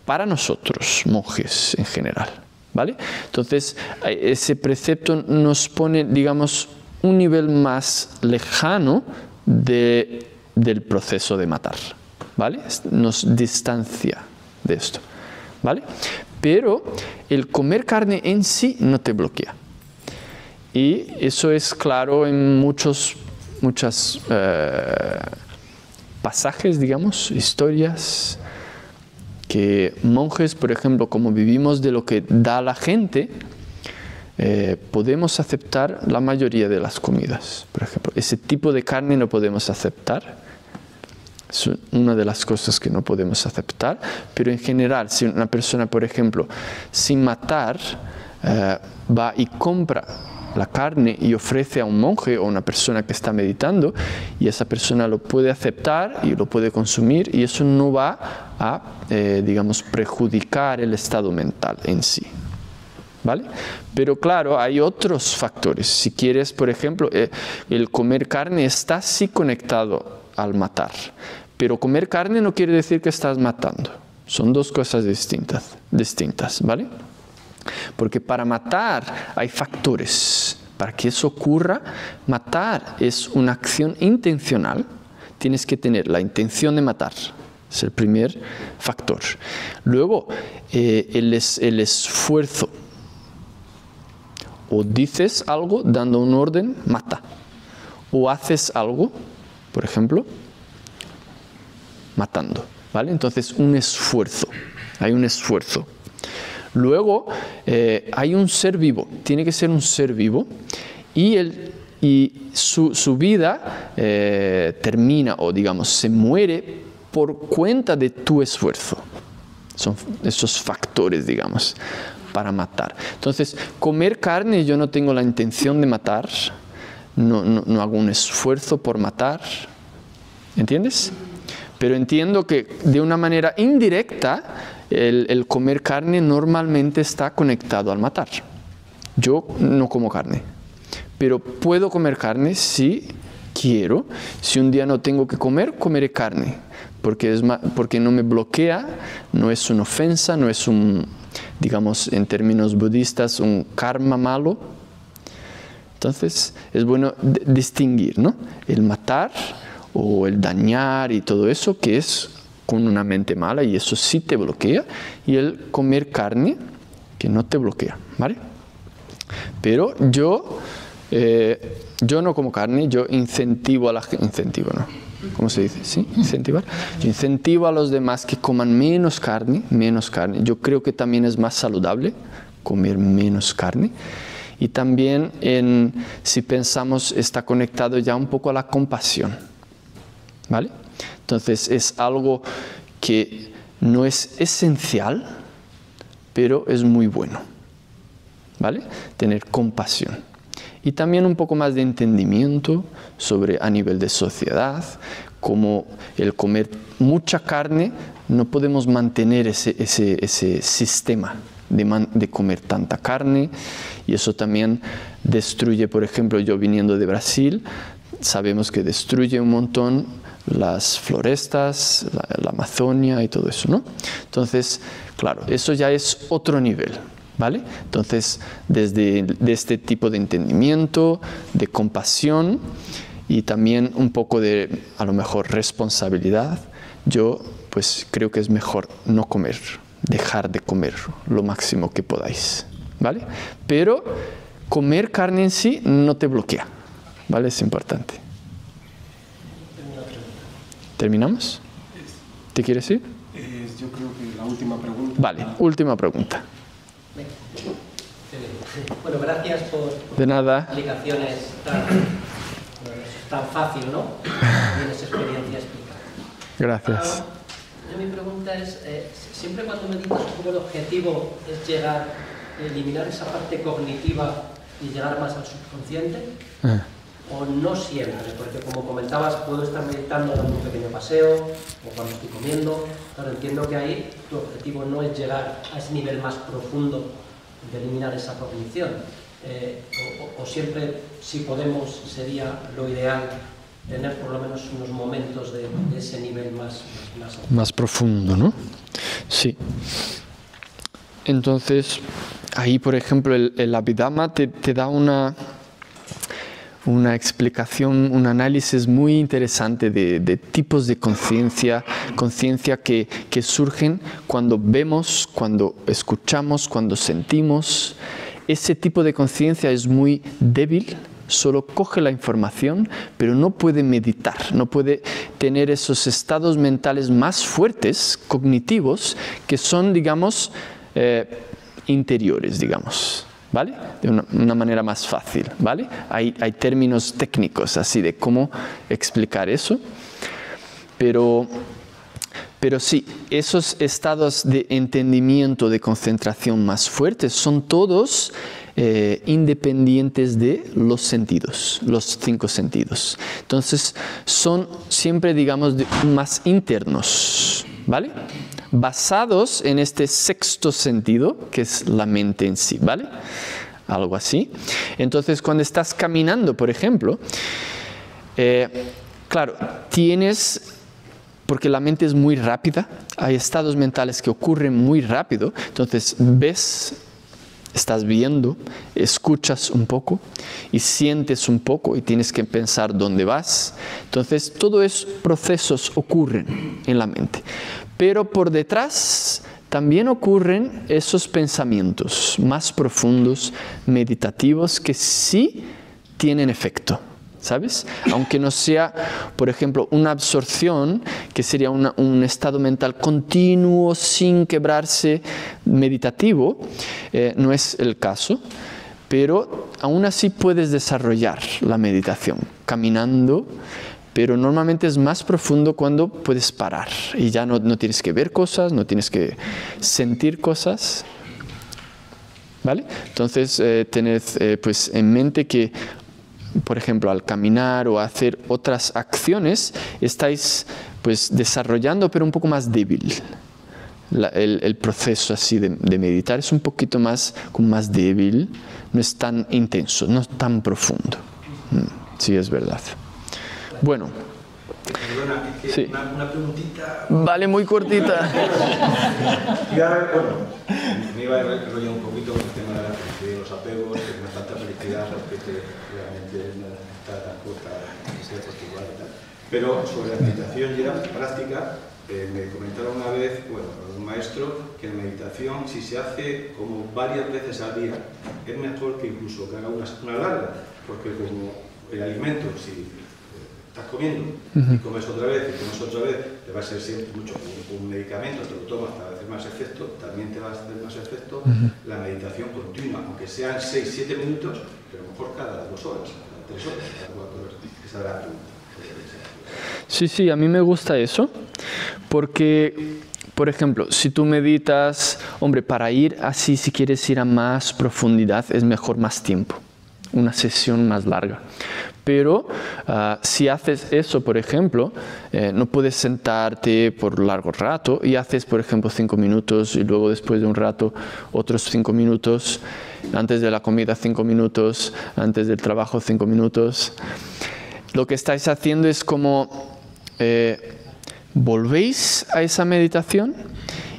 para nosotros, monjes en general, ¿vale? Entonces, ese precepto nos pone, digamos, un nivel más lejano del proceso de matar, ¿vale? Nos distancia de esto, ¿vale? Pero el comer carne en sí no te bloquea. Y eso es claro en muchos pasajes, digamos, historias, que monjes, por ejemplo, como vivimos de lo que da la gente, podemos aceptar la mayoría de las comidas. Por ejemplo, ese tipo de carne no podemos aceptar. Es una de las cosas que no podemos aceptar, pero en general, si una persona, por ejemplo, sin matar, va y compra la carne y ofrece a un monje o una persona que está meditando, y esa persona lo puede aceptar y lo puede consumir, y eso no va a, digamos, perjudicar el estado mental en sí, ¿vale? Pero claro, hay otros factores. Si quieres, por ejemplo, el comer carne está sí conectado al matar, pero comer carne no quiere decir que estás matando. Son dos cosas distintas, ¿vale? Porque para matar hay factores. Para que eso ocurra, matar es una acción intencional. Tienes que tener la intención de matar. Es el primer factor. Luego, el esfuerzo. O dices algo dando un orden, mata. O haces algo, por ejemplo, matando, ¿vale? Entonces, un esfuerzo. Hay un esfuerzo. Luego, hay un ser vivo. Tiene que ser un ser vivo. Y su vida termina, o digamos, se muere por cuenta de tu esfuerzo. Son esos factores, digamos, para matar. Entonces, comer carne, yo no tengo la intención de matar. No hago un esfuerzo por matar, ¿entiendes? Pero entiendo que de una manera indirecta el comer carne normalmente está conectado al matar. yo no como carne, pero puedo comer carne si quiero. Si un día no tengo que comer, comeré carne, porque no me bloquea, no es una ofensa, no es un, digamos, en términos budistas, un karma malo. Entonces, es bueno distinguir, ¿no? El matar o el dañar y todo eso, que es con una mente mala, y eso sí te bloquea, y el comer carne, que no te bloquea, ¿vale? Pero yo no como carne, yo incentivo a la gente, incentivo, ¿no? ¿Cómo se dice? ¿Sí? Incentivar. Yo incentivo a los demás que coman menos carne, menos carne. Yo creo que también es más saludable comer menos carne. Y también, si pensamos, está conectado ya un poco a la compasión, ¿vale? Entonces es algo que no es esencial, pero es muy bueno, ¿vale? Tener compasión. Y también un poco más de entendimiento sobre a nivel de sociedad, como el comer mucha carne, no podemos mantener ese sistema de comer tanta carne, y eso también destruye, por ejemplo, yo viniendo de Brasil, sabemos que destruye un montón las florestas, la Amazonia y todo eso, ¿no? Entonces, claro, eso ya es otro nivel, ¿vale? Entonces, desde este tipo de entendimiento, de compasión y también un poco de, a lo mejor, responsabilidad, yo pues creo que es mejor no comer, dejar de comer lo máximo que podáis, ¿vale? Pero comer carne en sí no te bloquea, ¿vale? Es importante. ¿Terminamos? ¿Te quieres ir? Yo creo que la última pregunta. Vale, última pregunta. Bueno, gracias por de nada. Explicaciones tan fácil, ¿no? Tienes experiencia explicada. Gracias. Mi pregunta es, siempre cuando meditas, el objetivo es llegar, eliminar esa parte cognitiva y llegar más al subconsciente, o no siempre, porque como comentabas, puedo estar meditando dando un pequeño paseo o cuando estoy comiendo. Claro, entiendo que ahí tu objetivo no es llegar a ese nivel más profundo de eliminar esa cognición, o siempre, si podemos, sería lo ideal tener por lo menos unos momentos de ese nivel más profundo, ¿no? Sí. Entonces, ahí, por ejemplo, el Abhidhamma te da una explicación, un análisis muy interesante de tipos de conciencia que surgen cuando vemos, cuando escuchamos, cuando sentimos. Ese tipo de conciencia es muy débil, solo coge la información, pero no puede meditar, no puede tener esos estados mentales más fuertes, cognitivos, que son, digamos, interiores, digamos. ¿Vale? De una manera más fácil, ¿vale? Hay términos técnicos así de cómo explicar eso, pero sí, esos estados de entendimiento, de concentración más fuertes son todos independientes de los sentidos, los 5 sentidos. Entonces son siempre, digamos, más internos, ¿vale? Basados en este 6º sentido, que es la mente en sí, ¿vale? Algo así. Entonces, cuando estás caminando, por ejemplo, claro, porque la mente es muy rápida, hay estados mentales que ocurren muy rápido, entonces estás viendo, escuchas un poco y sientes un poco y tienes que pensar dónde vas. Entonces, todos esos procesos ocurren en la mente. Pero por detrás también ocurren esos pensamientos más profundos, meditativos, que sí tienen efecto, ¿sabes? Aunque no sea, por ejemplo, una absorción, que sería un estado mental continuo, sin quebrarse, meditativo, no es el caso, pero aún así puedes desarrollar la meditación caminando. Pero normalmente es más profundo cuando puedes parar y ya no tienes que ver cosas, no tienes que sentir cosas, ¿vale? Entonces, tened pues en mente que, por ejemplo, al caminar o hacer otras acciones, estáis pues desarrollando, pero un poco más débil, el proceso así de meditar es un poquito más, como más débil, no es tan intenso, no es tan profundo. Sí, es verdad. Bueno. Perdona, es que Sí. una preguntita. Vale, muy cortita. Me iba a enrollar un poquito con el tema de la felicidad y los apegos, que no es tanta felicidad porque realmente no está tan corta en ser festival y tal. Pero sobre la meditación y la práctica, me comentaron una vez, bueno, un maestro, que en meditación, si se hace como varias veces al día, es mejor que incluso que haga una larga, porque como el alimento, si estás comiendo y comes otra vez, te va a ser siempre mucho un medicamento, te lo tomas para hacer más efecto, también te va a hacer más efecto la meditación continua, aunque sean 6-7 minutos, pero a lo mejor cada 2 horas, cada 3 horas, cada 4 horas. Esa era la pregunta. Sí, a mí me gusta eso, porque, por ejemplo, si tú meditas, hombre, para ir así, si quieres ir a más profundidad, es mejor más tiempo, una sesión más larga. Pero si haces eso, por ejemplo, no puedes sentarte por largo rato y haces, por ejemplo, 5 minutos y luego después de un rato otros 5 minutos, antes de la comida 5 minutos, antes del trabajo 5 minutos. Lo que estáis haciendo es como volvéis a esa meditación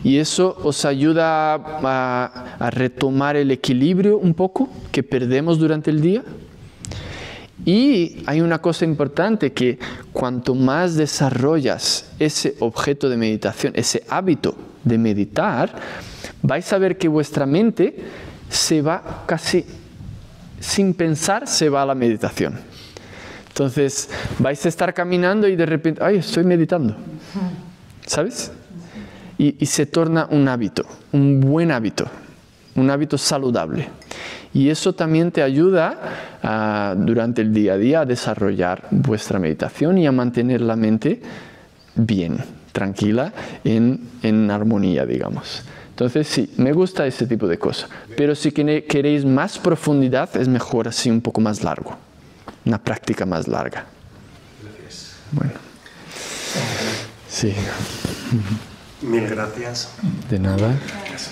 y eso os ayuda a retomar el equilibrio un poco que perdemos durante el día. Y hay una cosa importante, que cuanto más desarrollas ese objeto de meditación, ese hábito de meditar, vais a ver que vuestra mente se va casi sin pensar, se va a la meditación. Entonces vais a estar caminando y de repente, ¡ay, estoy meditando! ¿Sabes? Y se torna un hábito, un buen hábito, un hábito saludable. Y eso también te ayuda durante el día a día a desarrollar vuestra meditación y a mantener la mente bien, tranquila, en armonía, digamos. Entonces sí, me gusta ese tipo de cosas. Pero si queréis más profundidad, es mejor así un poco más largo. Una práctica más larga. Gracias. Bueno. Sí. Mil gracias. De nada. Gracias.